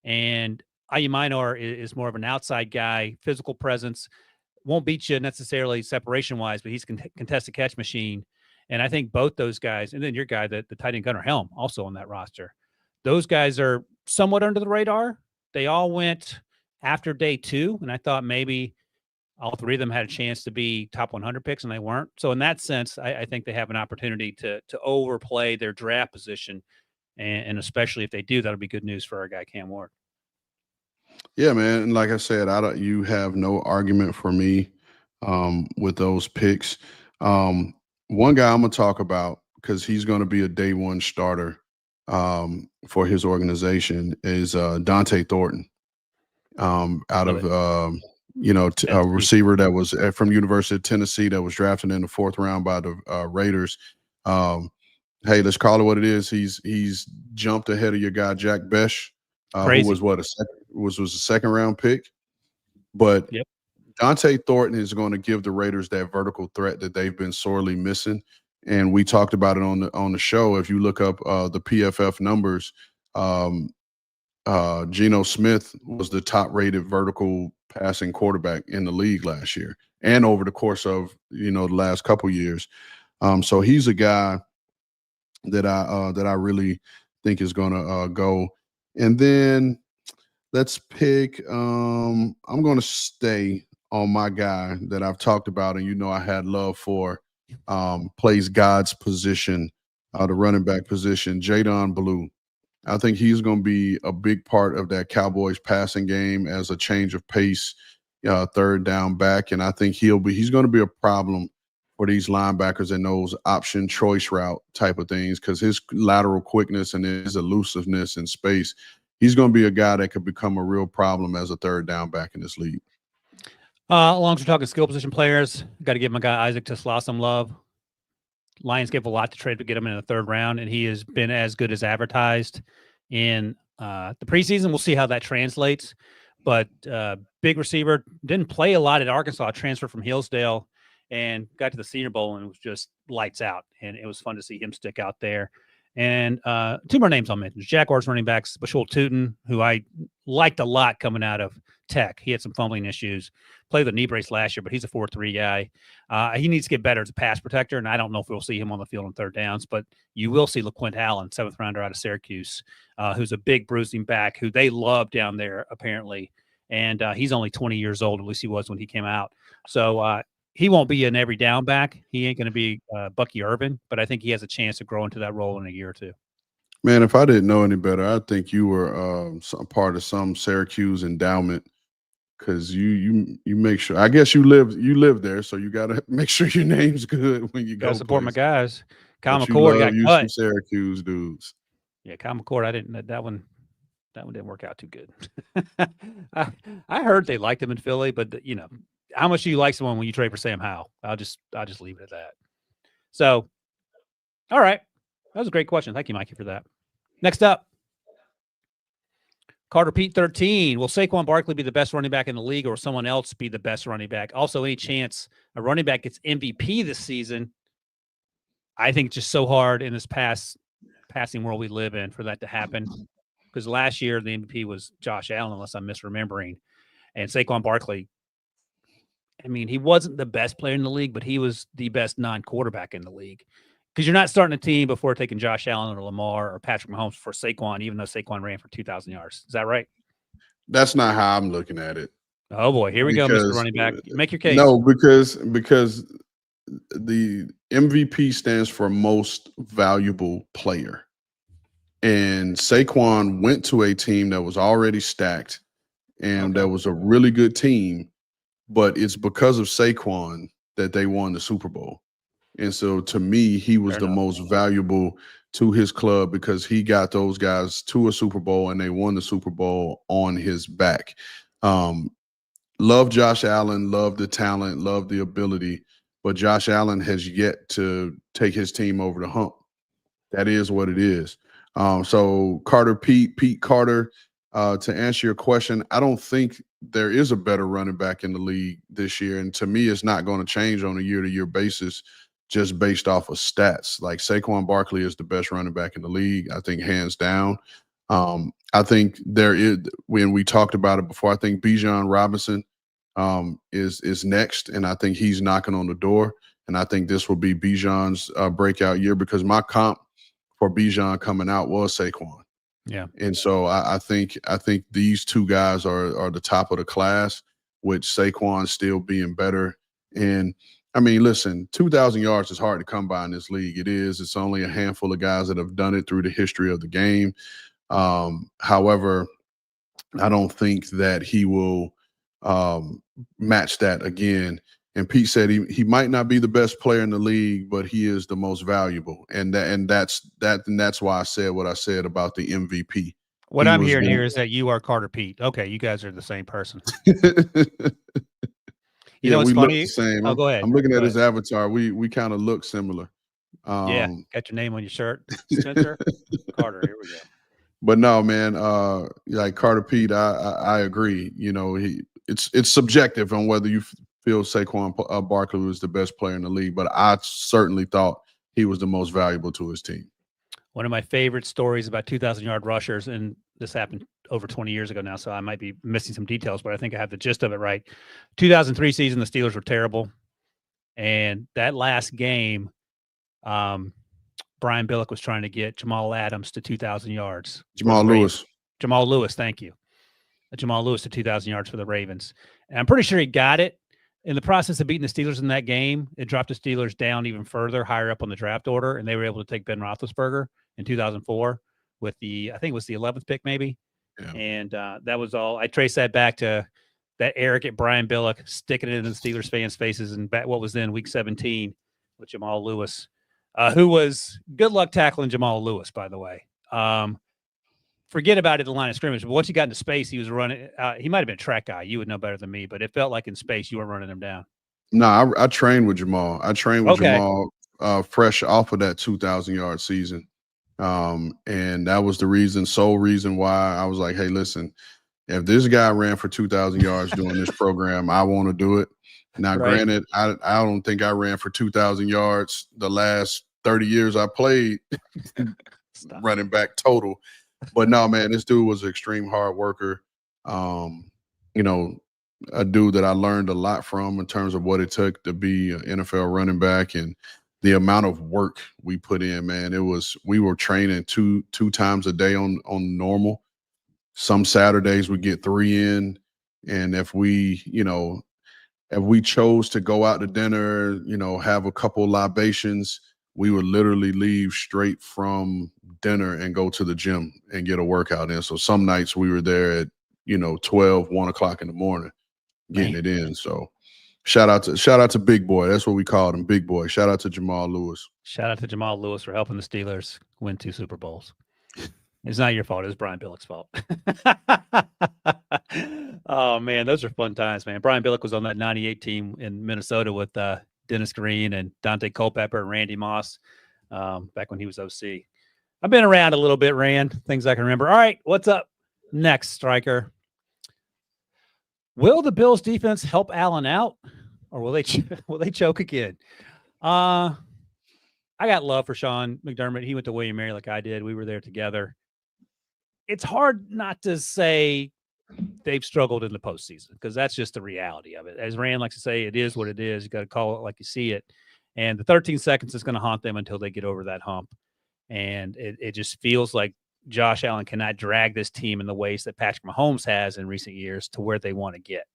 And Ayuminor is more of an outside guy, physical presence, won't beat you necessarily separation-wise, but he's a contested catch machine. And I think both those guys, and then your guy, the tight end Gunnar Helm, also on that roster, those guys are somewhat under the radar. They all went after day 2, and I thought maybe all 3 of them had a chance to be top 100 picks, and they weren't. So in that sense, I think they have an opportunity to overplay their draft position, and especially if they do, that'll be good news for our guy Cam Ward. Yeah, man. And like I said, you have no argument for me with those picks. One guy I'm going to talk about, because he's going to be a day 1 starter for his organization, is Dante Thornton out of a receiver that was from University of Tennessee that was drafted in the 4th round by the Raiders. Hey, let's call it what it is. He's jumped ahead of your guy Jack Besh, who was a 2nd round pick. But yep. Dante Thornton is going to give the Raiders that vertical threat that they've been sorely missing. And we talked about it on the show. If you look up the PFF numbers, Geno Smith was the top-rated vertical passing quarterback in the league last year and over the course of the last couple years. So he's a guy that I really think is going to go. And then let's pick. I'm going to stay on my guy that I've talked about, and I had love for. Plays God's position, the running back position, Jadon Blue. I think he's going to be a big part of that Cowboys passing game as a change of pace, 3rd down back. And I think he's going to be a problem for these linebackers in those option choice route type of things, because his lateral quickness and his elusiveness in space, he's going to be a guy that could become a real problem as a 3rd down back in this league. As long as we're talking skill position players, got to give my guy Isaac Tesla some love. Lions gave a lot to trade to get him in the 3rd round, and he has been as good as advertised in the preseason. We'll see how that translates. but big receiver, didn't play a lot at Arkansas, transferred from Hillsdale and got to the Senior Bowl and was just lights out. And it was fun to see him stick out there. And two more names I'll mention. Jaguars running backs, Bashul Tootin, who I liked a lot coming out of Tech. He had some fumbling issues, played with a knee brace last year, but he's a 4.3 guy. He needs to get better as a pass protector, and I don't know if we'll see him on the field on third downs, but you will see LaQuint Allen, 7th rounder out of Syracuse, who's a big bruising back who they love down there apparently, and he's only 20 years old, at least he was when he came out. So he won't be an every down back. He ain't going to be Bucky Irvin, but I think he has a chance to grow into that role in a year or two. Man, if I didn't know any better, I think you were part of some Syracuse endowment, because you make sure. I guess you live there, so you got to make sure your name's good when you go. Got to support my guys. Kyle But McCord got cut. Some Syracuse dudes. Yeah, Kyle McCord. I didn't. That one didn't work out too good. I heard they liked him in Philly, but how much do you like someone when you trade for Sam Howell? I'll just leave it at that. So, all right, that was a great question. Thank you, Mikey, for that. Next up. Carter Pete 13. Will Saquon Barkley be the best running back in the league, or will someone else be the best running back? Also, any chance a running back gets MVP this season? I think it's just so hard in this passing world we live in for that to happen, because last year the MVP was Josh Allen, unless I'm misremembering. And Saquon Barkley, I mean, he wasn't the best player in the league, but he was the best non-quarterback in the league. Because you're not starting a team before taking Josh Allen or Lamar or Patrick Mahomes for Saquon, even though Saquon ran for 2,000 yards. Is that right? That's not how I'm looking at it. Oh, boy. Here we go, Mr. Running Back. Make your case. No, because the MVP stands for most valuable player. And Saquon went to a team that was already stacked, and that was a really good team, but it's because of Saquon that they won the Super Bowl. And so to me, he was the most valuable to his club, because he got those guys to a Super Bowl and they won the Super Bowl on his back. Love Josh Allen, love the talent, love the ability, but Josh Allen has yet to take his team over the hump. That is what it is. So Pete Carter, to answer your question, I don't think there is a better running back in the league this year. And to me, it's not going to change on a year-to-year basis, just based off of stats. Like, Saquon Barkley is the best running back in the league, I think, hands down. I think there is, when we talked about it before, I think Bijan Robinson is next, and I think he's knocking on the door. And I think this will be Bijan's breakout year, because my comp for Bijan coming out was Saquon. Yeah. And so I think these two guys are the top of the class, with Saquon still being better. And I mean, listen, 2,000 yards is hard to come by in this league. It is. It's only a handful of guys that have done it through the history of the game. However, I don't think that he will match that again. And Pete said he might not be the best player in the league, but he is the most valuable. And that's why I said what I said about the MVP. What I'm hearing here is that you are Carter Pete. Okay, you guys are the same person. You know what's funny? Look the same. Oh, go ahead. I'm looking at his avatar. We kind of look similar. Yeah, got your name on your shirt, Spencer. Carter. Here we go. But no, man. Like Carter Pete, I agree. It's subjective on whether you feel Saquon Barkley was the best player in the league, but I certainly thought he was the most valuable to his team. One of my favorite stories about 2,000-yard rushers, and this happened over 20 years ago now, so I might be missing some details, but I think I have the gist of it right. 2003 season, the Steelers were terrible. And that last game, Brian Billick was trying to get Jamal Adams to 2,000 yards. Jamal Lewis, thank you. Jamal Lewis to 2,000 yards for the Ravens. And I'm pretty sure he got it. In the process of beating the Steelers in that game, it dropped the Steelers down even further, higher up on the draft order, and they were able to take Ben Roethlisberger in 2004 with I think it was the 11th pick maybe. Yeah. And that was all. I trace that back to that arrogant Brian Billick sticking it in the Steelers fans' faces in what was then week 17 with Jamal Lewis, who was good luck tackling Jamal Lewis, by the way. Forget about it, the line of scrimmage. But once he got into space, he was running. He might have been a track guy. You would know better than me, but it felt like in space you were running him down. No, I trained with Jamal. Jamal fresh off of that 2,000-yard season. And that was the sole reason why I was like, hey, listen, if this guy ran for 2,000 yards doing this program, I want to do it. Now, granted, I don't think I ran for 2,000 yards the last 30 years I played running back total. But no, man, this dude was an extreme hard worker. You know, a dude that I learned a lot from in terms of what it took to be an NFL running back and the amount of work we put in, man. We were training two times a day on normal. Some Saturdays we get 3 in. And if we chose to go out to dinner, have a couple libations, we would literally leave straight from dinner and go to the gym and get a workout in. So some nights we were there at, 12, 1 o'clock in the morning getting it in. So shout out to Big Boy. That's what we called him, Big Boy. Shout out to Jamal Lewis. Shout out to Jamal Lewis for helping the Steelers win 2 Super Bowls. It's not your fault. It was Brian Billick's fault. Oh, man, those are fun times, man. Brian Billick was on that 98 team in Minnesota with Dennis Green and Dante Culpepper and Randy Moss back when he was OC. I've been around a little bit, Rand, things I can remember. All right, what's up next, Striker? Will the Bills defense help Allen out, or will they choke again? I got love for Sean McDermott. He went to William & Mary like I did. We were there together. It's hard not to say they've struggled in the postseason because that's just the reality of it. As Rand likes to say, it is what it is. You got to call it like you see it. And the 13 seconds is going to haunt them until they get over that hump. And it just feels like Josh Allen cannot drag this team in the ways that Patrick Mahomes has in recent years to where they want to get.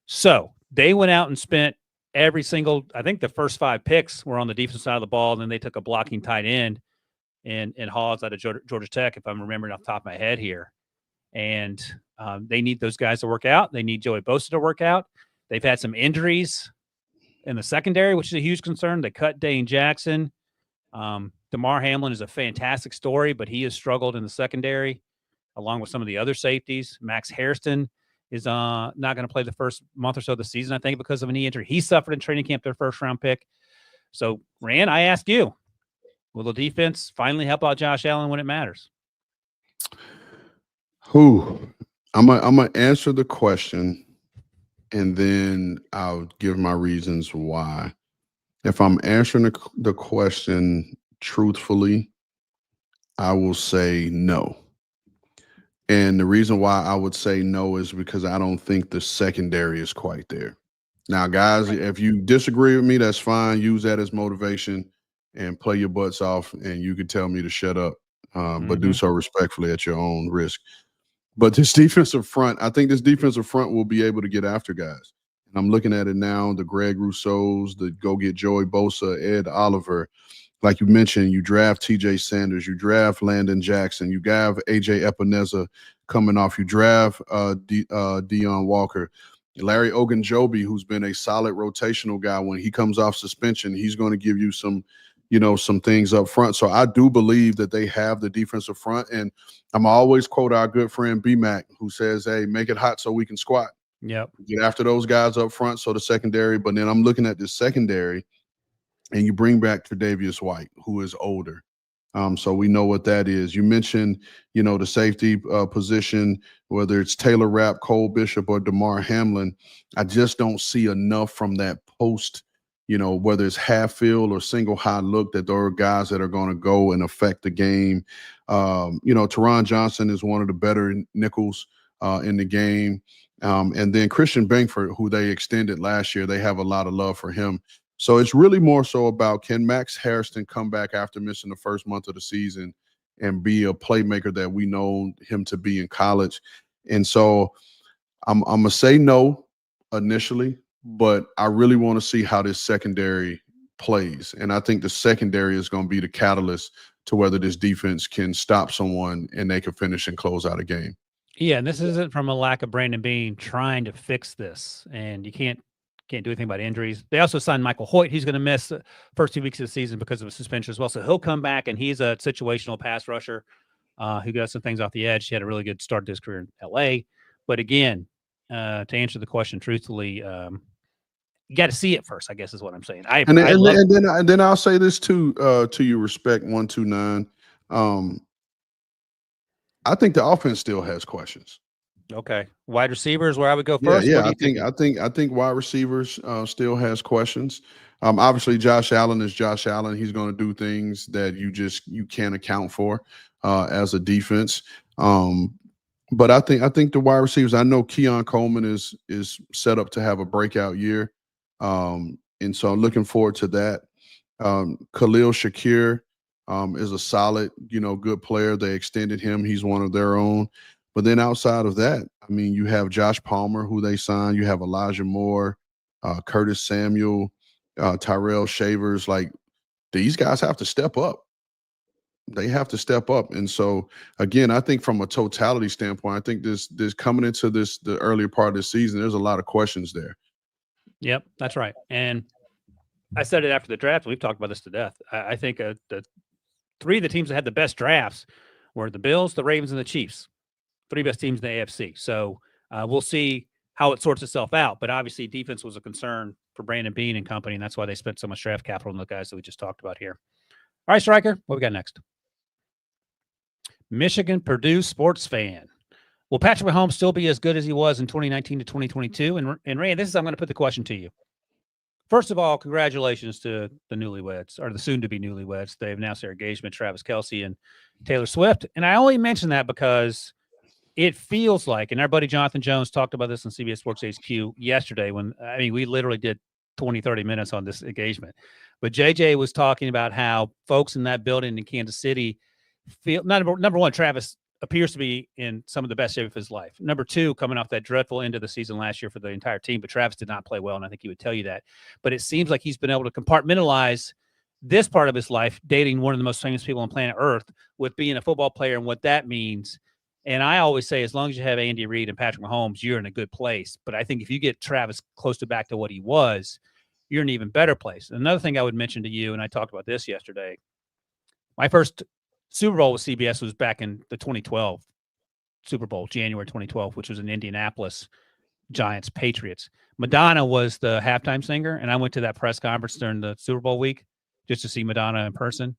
So they went out and spent every single, I think the first 5 picks were on the defensive side of the ball. And then they took a blocking tight end in Hawes out of Georgia Tech, if I'm remembering off the top of my head here. And they need those guys to work out. They need Joey Bosa to work out. They've had some injuries in the secondary, which is a huge concern. They cut Dane Jackson. DeMar Hamlin is a fantastic story, but he has struggled in the secondary along with some of the other safeties. Max Hairston is not going to play the first month or so of the season, I think, because of a knee injury. He suffered in training camp, their first-round pick. So, Rand, I ask you, will the defense finally help out Josh Allen when it matters? I'm gonna answer the question, and then I'll give my reasons why. If I'm answering the question truthfully, I will say no. And the reason why I would say no is because I don't think the secondary is quite there. Now, guys, if you disagree with me, that's fine. Use that as motivation and play your butts off, and you can tell me to shut up, but do so respectfully at your own risk. But this defensive front, I think this defensive front will be able to get after guys. And I'm looking at it now, the Greg Rousseaus, the go get Joey Bosa, Ed Oliver. Like you mentioned, you draft TJ Sanders, you draft Landon Jackson, you have AJ Epineza coming off, you draft Deion Walker. Larry Ogunjobi, who's been a solid rotational guy, when he comes off suspension, he's going to give you some things up front. So I do believe that they have the defensive front. And I'm always quote our good friend B-Mac, who says, hey, make it hot so we can squat. Yep. Get after those guys up front, so the secondary. But then I'm looking at this secondary, and you bring back Tre'Davious White, who is older. So we know what that is. You mentioned, the safety position, whether it's Taylor Rapp, Cole Bishop, or DeMar Hamlin. I just don't see enough from that post, whether it's half field or single high look, that there are guys that are going to go and affect the game. Teron Johnson is one of the better nickels in the game. And then Christian Bangford, who they extended last year, they have a lot of love for him. So it's really more so about, can Max Hairston come back after missing the first month of the season and be a playmaker that we know him to be in college? And so I'm going to say no initially, but I really want to see how this secondary plays. And I think the secondary is going to be the catalyst to whether this defense can stop someone and they can finish and close out a game. Yeah, and this isn't from a lack of Brandon Beane trying to fix this, and you can't do anything about injuries. They also signed Michael Hoyt. He's going to miss the first 2 weeks of the season because of a suspension as well. So he'll come back, and he's a situational pass rusher who got some things off the edge. He had a really good start to his career in L.A. But again, to answer the question truthfully, you got to see it first, I guess is what I'm saying. And then I'll say this too, to you, Respect 129. I think the offense still has questions. Okay. Wide receivers, where I would go first. Yeah. I think wide receivers still has questions. Obviously, Josh Allen is Josh Allen. He's going to do things that you can't account for as a defense. But I think the wide receivers. I know Keon Coleman is set up to have a breakout year, and so I'm looking forward to that. Khalil Shakir is a solid, good player. They extended him. He's one of their own. But then outside of that, I mean, you have Josh Palmer, who they signed. You have Elijah Moore, Curtis Samuel, Tyrell Shavers. Like, these guys have to step up. They have to step up. And so, again, I think from a totality standpoint, I think this coming into the earlier part of the season, there's a lot of questions there. Yep, that's right. And I said it after the draft. We've talked about this to death. I think the three of the teams that had the best drafts were the Bills, the Ravens, and the Chiefs. Three best teams in the AFC. So we'll see how it sorts itself out. But obviously, defense was a concern for Brandon Beane and company, and that's why they spent so much draft capital on the guys that we just talked about here. All right, Striker, what we got next? Michigan Purdue sports fan. Will Patrick Mahomes still be as good as he was in 2019 to 2022? And Ray, I'm going to put the question to you. First of all, congratulations to the newlyweds, or the soon-to-be newlyweds. They've announced their engagement, Travis Kelce and Taylor Swift. And I only mention that because it feels like, and our buddy Jonathan Jones talked about this on CBS Sports HQ yesterday we literally did 20, 30 minutes on this engagement. But JJ was talking about how folks in that building in Kansas City feel, number one, Travis appears to be in some of the best shape of his life. Number two, coming off that dreadful end of the season last year for the entire team, but Travis did not play well, and I think he would tell you that. But it seems like he's been able to compartmentalize this part of his life, dating one of the most famous people on planet Earth, with being a football player and what that means. And I always say, as long as you have Andy Reid and Patrick Mahomes, you're in a good place. But I think if you get Travis close to back to what he was, you're in an even better place. Another thing I would mention to you, and I talked about this yesterday, my first Super Bowl with CBS was back in the 2012 Super Bowl, January 2012, which was in Indianapolis, Giants, Patriots. Madonna was the halftime singer, and I went to that press conference during the Super Bowl week just to see Madonna in person.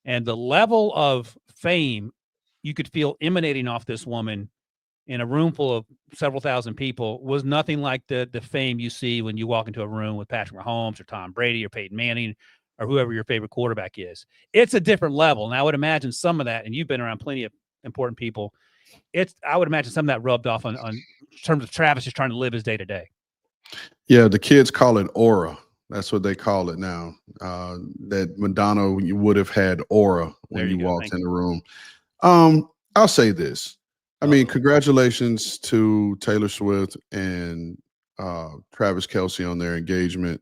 And the level of fame you could feel emanating off this woman in a room full of several thousand people was nothing like the fame you see when you walk into a room with Patrick Mahomes or Tom Brady or Peyton Manning or whoever your favorite quarterback is. It's a different level. And I would imagine some of that, and you've been around plenty of important people, I would imagine some of that rubbed off on terms of Travis just trying to live his day to day. Yeah, the kids call it aura. That's what they call it now. That Madonna, you would have had aura when you walked in the room. I'll say this. I mean, congratulations to Taylor Swift and Travis Kelce on their engagement.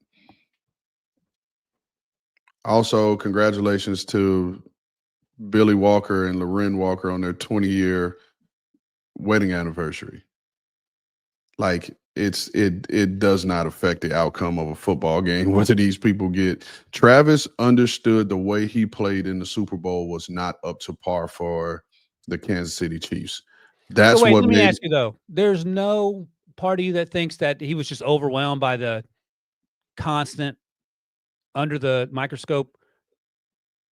Also, congratulations to Billy Walker and Loren Walker on their 20-year wedding anniversary. Like, it does not affect the outcome of a football game whether these people get. Travis understood the way he played in the Super Bowl was not up to par for the Kansas City Chiefs. That's what let me ask you though. There's no part of you that thinks that he was just overwhelmed by the constant under the microscope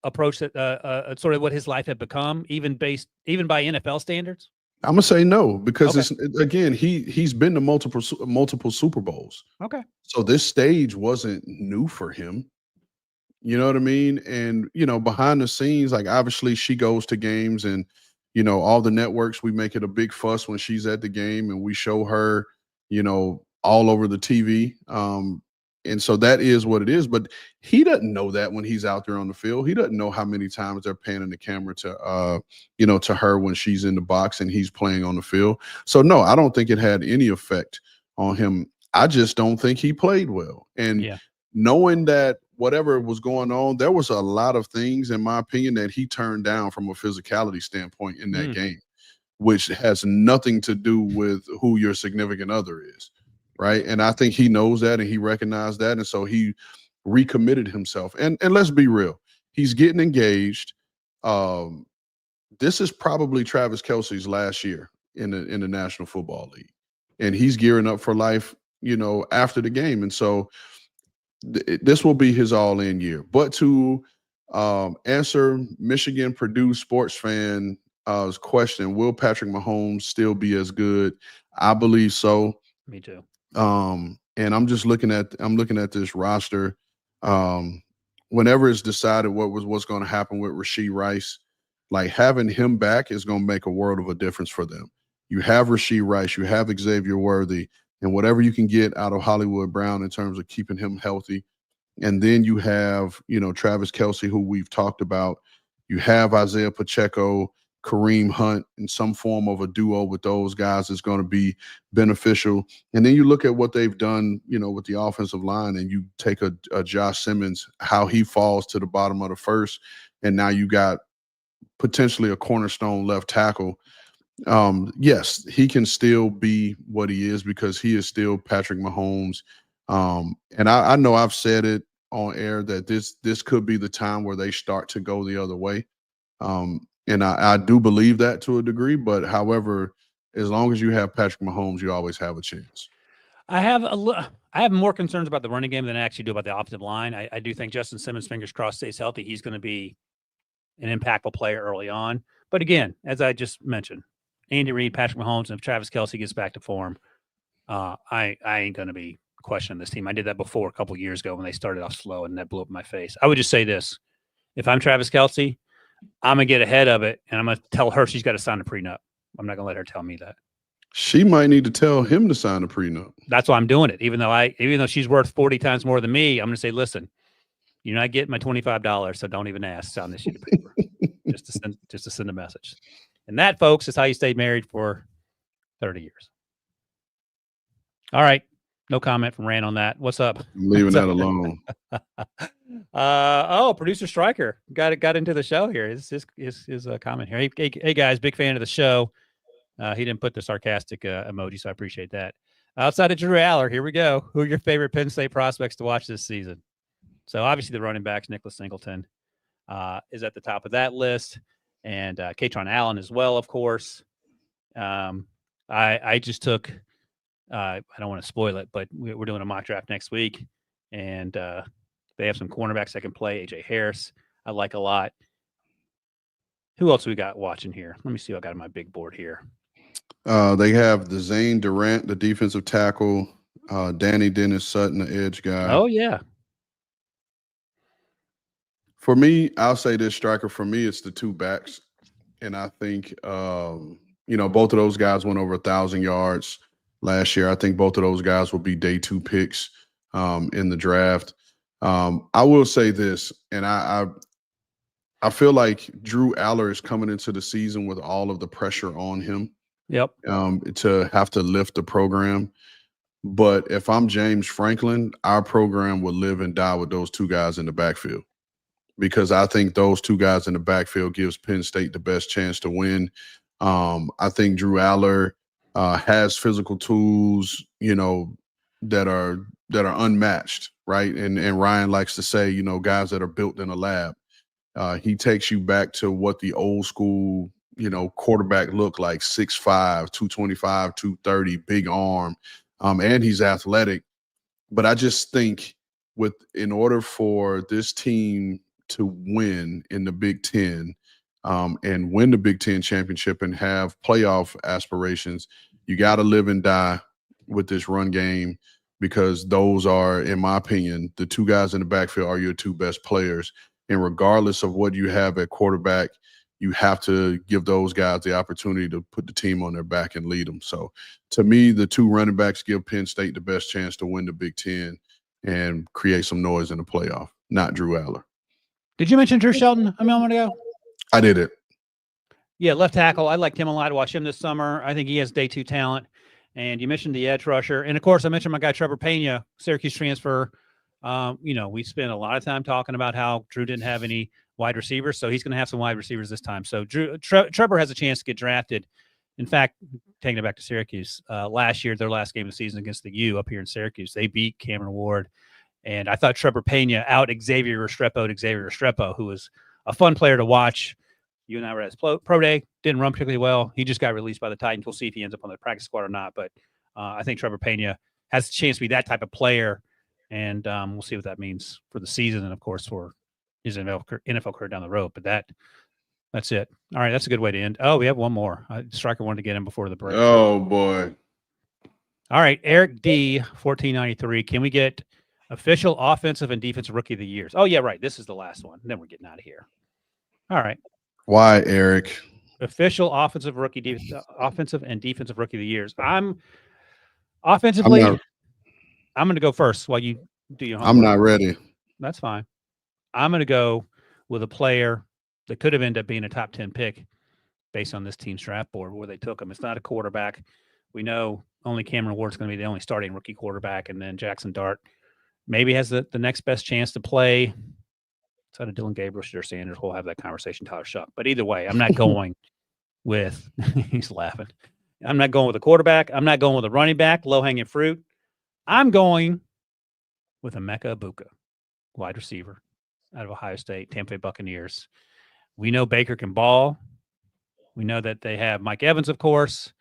approach that sort of what his life had become, even by NFL standards? I'm gonna say no, because he's been to multiple Super Bowls. Okay. So this stage wasn't new for him. You know what I mean? And behind the scenes, like, obviously she goes to games, and all the networks, we make it a big fuss when she's at the game, and we show her, all over the TV. And so that is what it is. But he doesn't know that when he's out there on the field. He doesn't know how many times they're panning the camera to, to her when she's in the box and he's playing on the field. So, no, I don't think it had any effect on him. I just don't think he played well. And knowing that whatever was going on, there was a lot of things, in my opinion, that he turned down from a physicality standpoint in that game, which has nothing to do with who your significant other is. Right. And I think he knows that, and he recognized that. And so he recommitted himself. And let's be real. He's getting engaged. This is probably Travis Kelce's last year in the National Football League. And he's gearing up for life, after the game. And so this will be his all-in year. But to answer Michigan Purdue sports fan was questioning, will Patrick Mahomes still be as good? I believe so. Me too. And I'm looking at this roster. Whenever it's decided what's going to happen with Rashee Rice, like having him back is going to make a world of a difference for them. You have Rashee Rice, you have Xavier Worthy, and whatever you can get out of Hollywood Brown in terms of keeping him healthy. And then you have, Travis Kelce, who we've talked about. You have Isaiah Pacheco, Kareem Hunt, in some form of a duo with those guys is going to be beneficial. And then you look at what they've done, with the offensive line, and you take a Josh Simmons, how he falls to the bottom of the first, and now you got potentially a cornerstone left tackle. Yes, he can still be what he is because he is still Patrick Mahomes. And I know I've said it on air that this could be the time where they start to go the other way. And I do believe that to a degree, but however, as long as you have Patrick Mahomes, you always have a chance. I have more concerns about the running game than I actually do about the offensive line. I do think Justin Simmons, fingers crossed, stays healthy. He's going to be an impactful player early on. But again, as I just mentioned, Andy Reid, Patrick Mahomes, and if Travis Kelce gets back to form, I ain't going to be questioning this team. I did that before a couple of years ago when they started off slow, and that blew up in my face. I would just say this. If I'm Travis Kelce, I'm going to get ahead of it, and I'm going to tell her she's got to sign a prenup. I'm not going to let her tell me that. She might need to tell him to sign a prenup. That's why I'm doing it. Even though she's worth 40 times more than me, I'm going to say, listen, you're not getting my $25, so don't even ask. Sign this sheet of paper. just to send a message. And that, folks, is how you stay married for 30 years. All right. No comment from Ran on that. What's up? I'm leaving that alone. Producer Stryker got into the show here. His comment here. Hey guys, big fan of the show. He didn't put the sarcastic emoji, so I appreciate that. Outside of Drew Aller, here we go. Who are your favorite Penn State prospects to watch this season? So obviously the running backs, Nicholas Singleton, is at the top of that list, and Katron Allen as well, of course. I just took. I don't want to spoil it, but we're doing a mock draft next week, and they have some cornerbacks that can play. AJ Harris, I like a lot. Who else we got watching here? Let me see what I got on my big board here. They have the Zane Durant, the defensive tackle, Danny Dennis Sutton, the edge guy. Oh, yeah. For me, I'll say this, Striker. For me, it's the two backs. And I think, both of those guys went over 1,000 yards last year. I think both of those guys will be day 2 picks in the draft. I will say this, and I feel like Drew Aller is coming into the season with all of the pressure on him. Yep. To have to lift the program. But if I'm James Franklin, our program will live and die with those two guys in the backfield, because I think those two guys in the backfield gives Penn State the best chance to win. I think Drew Aller has physical tools, that are unmatched, right? And Ryan likes to say, guys that are built in a lab. He takes you back to what the old school, quarterback looked like: 6'5", 225, 230, big arm, and he's athletic. But I just think in order for this team to win in the Big Ten and win the Big Ten championship and have playoff aspirations, you got to live and die with this run game, because those are, in my opinion, the two guys in the backfield are your two best players. And regardless of what you have at quarterback, you have to give those guys the opportunity to put the team on their back and lead them. So to me, the two running backs give Penn State the best chance to win the Big Ten and create some noise in the playoff, not Drew Aller. Did you mention Drew Shelton a moment ago? I did it. Yeah, left tackle. I liked him a lot. To watch him this summer. I think he has day 2 talent. And you mentioned the edge rusher. And, of course, I mentioned my guy Trevor Pena, Syracuse transfer. We spent a lot of time talking about how Drew didn't have any wide receivers, so he's going to have some wide receivers this time. So Trevor has a chance to get drafted. In fact, taking it back to Syracuse, last year, their last game of the season against the U up here in Syracuse, they beat Cameron Ward. And I thought Trevor Pena out Xavier Restrepo, who was a fun player to watch. You and I were at his pro day, didn't run particularly well. He just got released by the Titans. We'll see if he ends up on the practice squad or not. But I think Trevor Pena has a chance to be that type of player. And we'll see what that means for the season and, of course, for his NFL career down the road. But That's it. All right, that's a good way to end. Oh, we have one more. Striker wanted to get in before the break. Oh, boy. All right, Eric D, 1493. Can we get official offensive and defensive rookie of the years? Oh, yeah, right. This is the last one. Then we're getting out of here. All right. Why, Eric? Official offensive and defensive rookie of the years. I'm going to go first while you do your homework. I'm not ready. That's fine. I'm going to go with a player that could have ended up being a top 10 pick based on this team's draft board where they took him. It's not a quarterback. We know only Cameron Ward's going to be the only starting rookie quarterback, and then Jackson Dart maybe has the next best chance to play. Outside of Dylan Gabriel, Shedeur Sanders, we'll have that conversation, Tyler Shuck. But either way, I'm not going with – he's laughing. I'm not going with a quarterback. I'm not going with a running back, low-hanging fruit. I'm going with Emeka Egbuka, wide receiver out of Ohio State, Tampa Bay Buccaneers. We know Baker can ball. We know that they have Mike Evans, of course.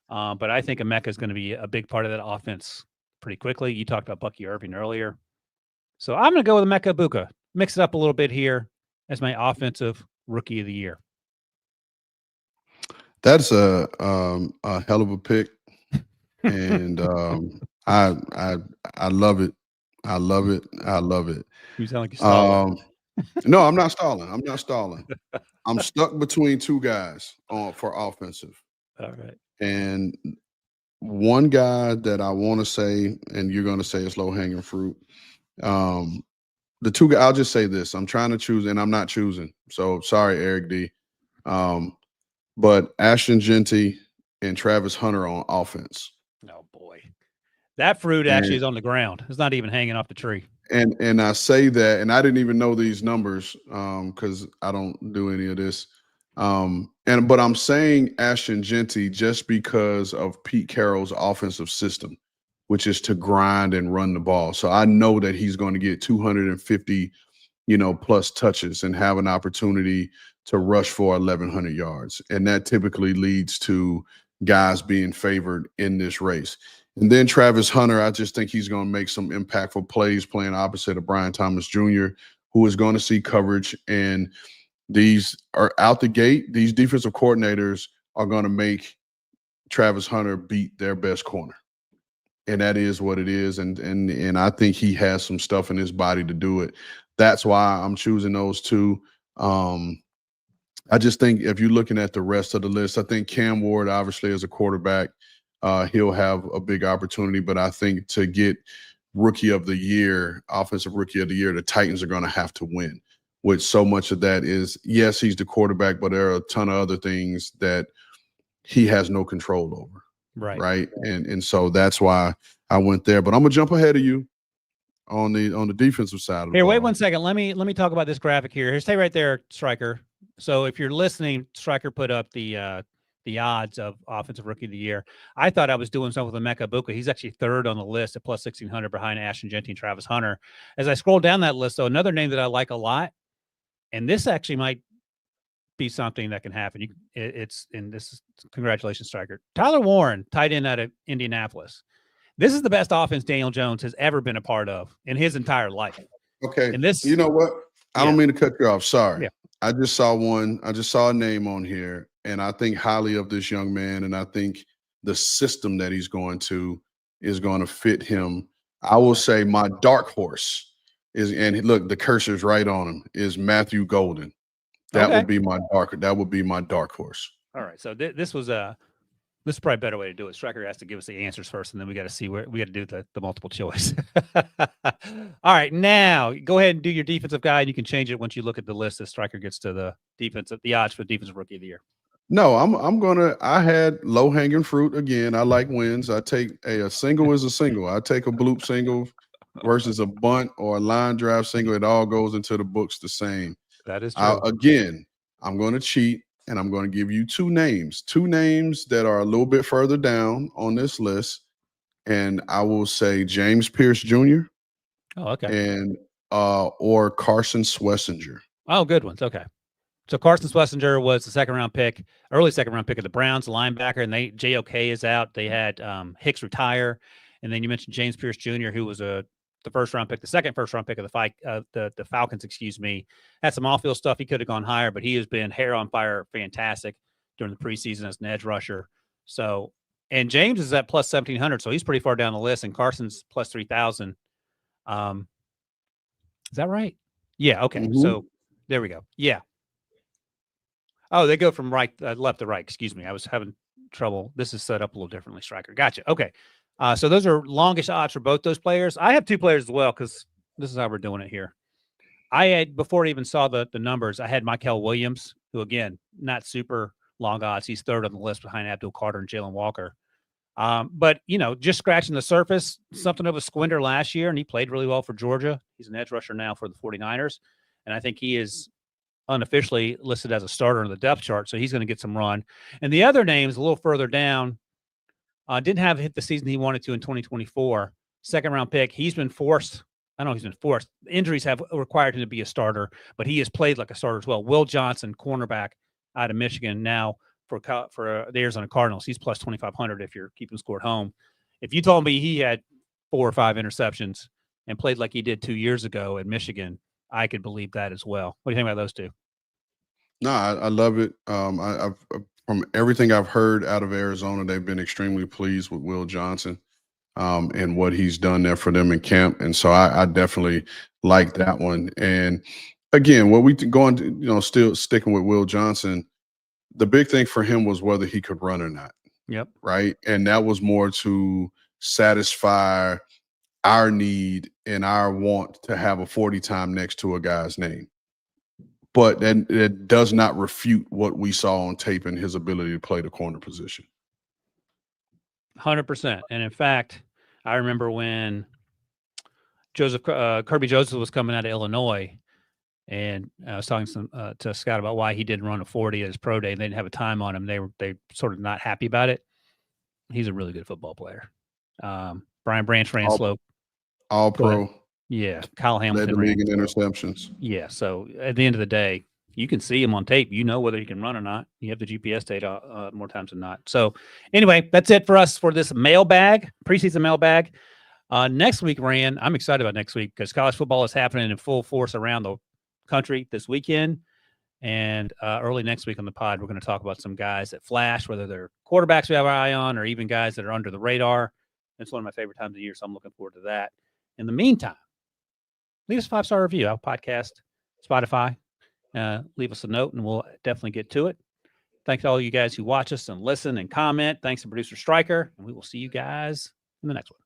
But I think Emeka is going to be a big part of that offense pretty quickly. You talked about Bucky Irving earlier. So I'm going to go with Emeka Egbuka. Mix it up a little bit here as my offensive rookie of the year. That's a hell of a pick. And I love it. I love it. I love it. You sound like you're stalling. No, I'm not stalling. I'm not stalling. I'm stuck between two guys for offensive. All right. And one guy that I want to say, and you're going to say it's low-hanging fruit. The two guys, I'll just say this. I'm trying to choose, and I'm not choosing. So sorry, Eric D. But Ashton Genty and Travis Hunter on offense. Oh, boy. That fruit actually is on the ground. It's not even hanging off the tree. And I say that, and I didn't even know these numbers because I don't do any of this. But I'm saying Ashton Genty just because of Pete Carroll's offensive system, which is to grind and run the ball. So I know that he's going to get 250, plus touches and have an opportunity to rush for 1,100 yards. And that typically leads to guys being favored in this race. And then Travis Hunter, I just think he's going to make some impactful plays playing opposite of Brian Thomas Jr., who is going to see coverage. And these are out the gate. These defensive coordinators are going to make Travis Hunter beat their best corner. And that is what it is. And I think he has some stuff in his body to do it. That's why I'm choosing those two. I just think if you're looking at the rest of the list, I think Cam Ward, obviously, as a quarterback, he'll have a big opportunity. But I think to get rookie of the year, offensive rookie of the year, the Titans are going to have to win. Which so much of that is, yes, he's the quarterback, but there are a ton of other things that he has no control over. Right. And so that's why I went there. But I'm gonna jump ahead of you on the defensive side of the ball. Wait 1 second. Let me talk about this graphic here. Here, stay right there, Striker. So if you're listening, Striker put up the odds of offensive rookie of the year. I thought I was doing something with Emeka Egbuka. He's actually third on the list at plus 1,600 behind Ashton Genty and Travis Hunter. As I scroll down that list, though, another name that I like a lot, and this actually might be something that can happen. Congratulations, Striker. Tyler Warren, tight end out of Indianapolis. This is the best offense Daniel Jones has ever been a part of in his entire life. Okay. And this, you know what? I don't mean to cut you off. Sorry. Yeah. I just saw a name on here, and I think highly of this young man, and I think the system that he's going to is going to fit him. I will say my dark horse is, and look, the cursor's right on him, is Matthew Golden. That would be my dark horse. All right. So this is probably a better way to do it. Striker has to give us the answers first, and then we got to see where we got to do the multiple choice. All right. Now go ahead and do your defensive guide. You can change it once you look at the list as Striker gets to the odds for defensive rookie of the year. No, I had low hanging fruit again. I like wins. I take a single is a single. I take a bloop single versus a bunt or a line drive single. It all goes into the books the same. That is true. Again, I'm going to cheat, and I'm going to give you two names that are a little bit further down on this list. And I will say James Pierce Jr. Oh, okay. And or Carson Schlesinger. Oh, good ones. Okay. So Carson Schlesinger was the early second round pick of the Browns, linebacker, and JOK is out. They had Hicks retire. And then you mentioned James Pierce Jr., who was a the first-round pick, the second first-round pick of the Falcons, had some off-field stuff. He could have gone higher, but he has been hair on fire, fantastic during the preseason as an edge rusher. So, and James is at plus 1,700, so he's pretty far down the list, and Carson's plus 3,000. Is that right? Yeah, okay. Mm-hmm. So there we go. Yeah. Oh, they go from left to right. Excuse me. I was having trouble. This is set up a little differently, Striker. Gotcha. Okay. So those are longish odds for both those players. I have two players as well because this is how we're doing it here. I had, before I even saw the numbers, I had Michael Williams, who, again, not super long odds. He's third on the list behind Abdul Carter and Jalen Walker. But, just scratching the surface, something of a squinter last year, and he played really well for Georgia. He's an edge rusher now for the 49ers, and I think he is unofficially listed as a starter on the depth chart, so he's going to get some run. And the other names a little further down, didn't have hit the season he wanted to in 2024. Second-round pick. He's been forced. I don't know if he's been forced. Injuries have required him to be a starter, but he has played like a starter as well. Will Johnson, cornerback out of Michigan, now for the Arizona Cardinals. He's plus 2,500 if you're keeping score at home. If you told me he had 4 or 5 interceptions and played like he did 2 years ago at Michigan, I could believe that as well. What do you think about those two? No, I love it. I've from everything I've heard out of Arizona, they've been extremely pleased with Will Johnson and what he's done there for them in camp. And so I definitely like that one. And again, what we going to, still sticking with Will Johnson, the big thing for him was whether he could run or not. Yep. Right. And that was more to satisfy our need and our want to have a 40 time next to a guy's name. But it does not refute what we saw on tape and his ability to play the corner position. 100%. And in fact, I remember when Kirby Joseph was coming out of Illinois, and I was talking to Scott about why he didn't run a 40 at his pro day, and they didn't have a time on him. They sort of not happy about it. He's a really good football player. Brian Branch ran slow. All pro. Yeah, Kyle Hamilton led the league in interceptions. Yeah, so at the end of the day, you can see him on tape. You know whether he can run or not. You have the GPS data more times than not. So anyway, that's it for us for this mailbag, preseason mailbag. Next week, Ran, I'm excited about next week because college football is happening in full force around the country this weekend. And early next week on the pod, we're going to talk about some guys that flash, whether they're quarterbacks we have our eye on or even guys that are under the radar. It's one of my favorite times of year, so I'm looking forward to that. In the meantime, leave us a 5-star review. Our podcast, Spotify. Leave us a note, and we'll definitely get to it. Thanks to all you guys who watch us and listen and comment. Thanks to producer Stryker, and we will see you guys in the next one.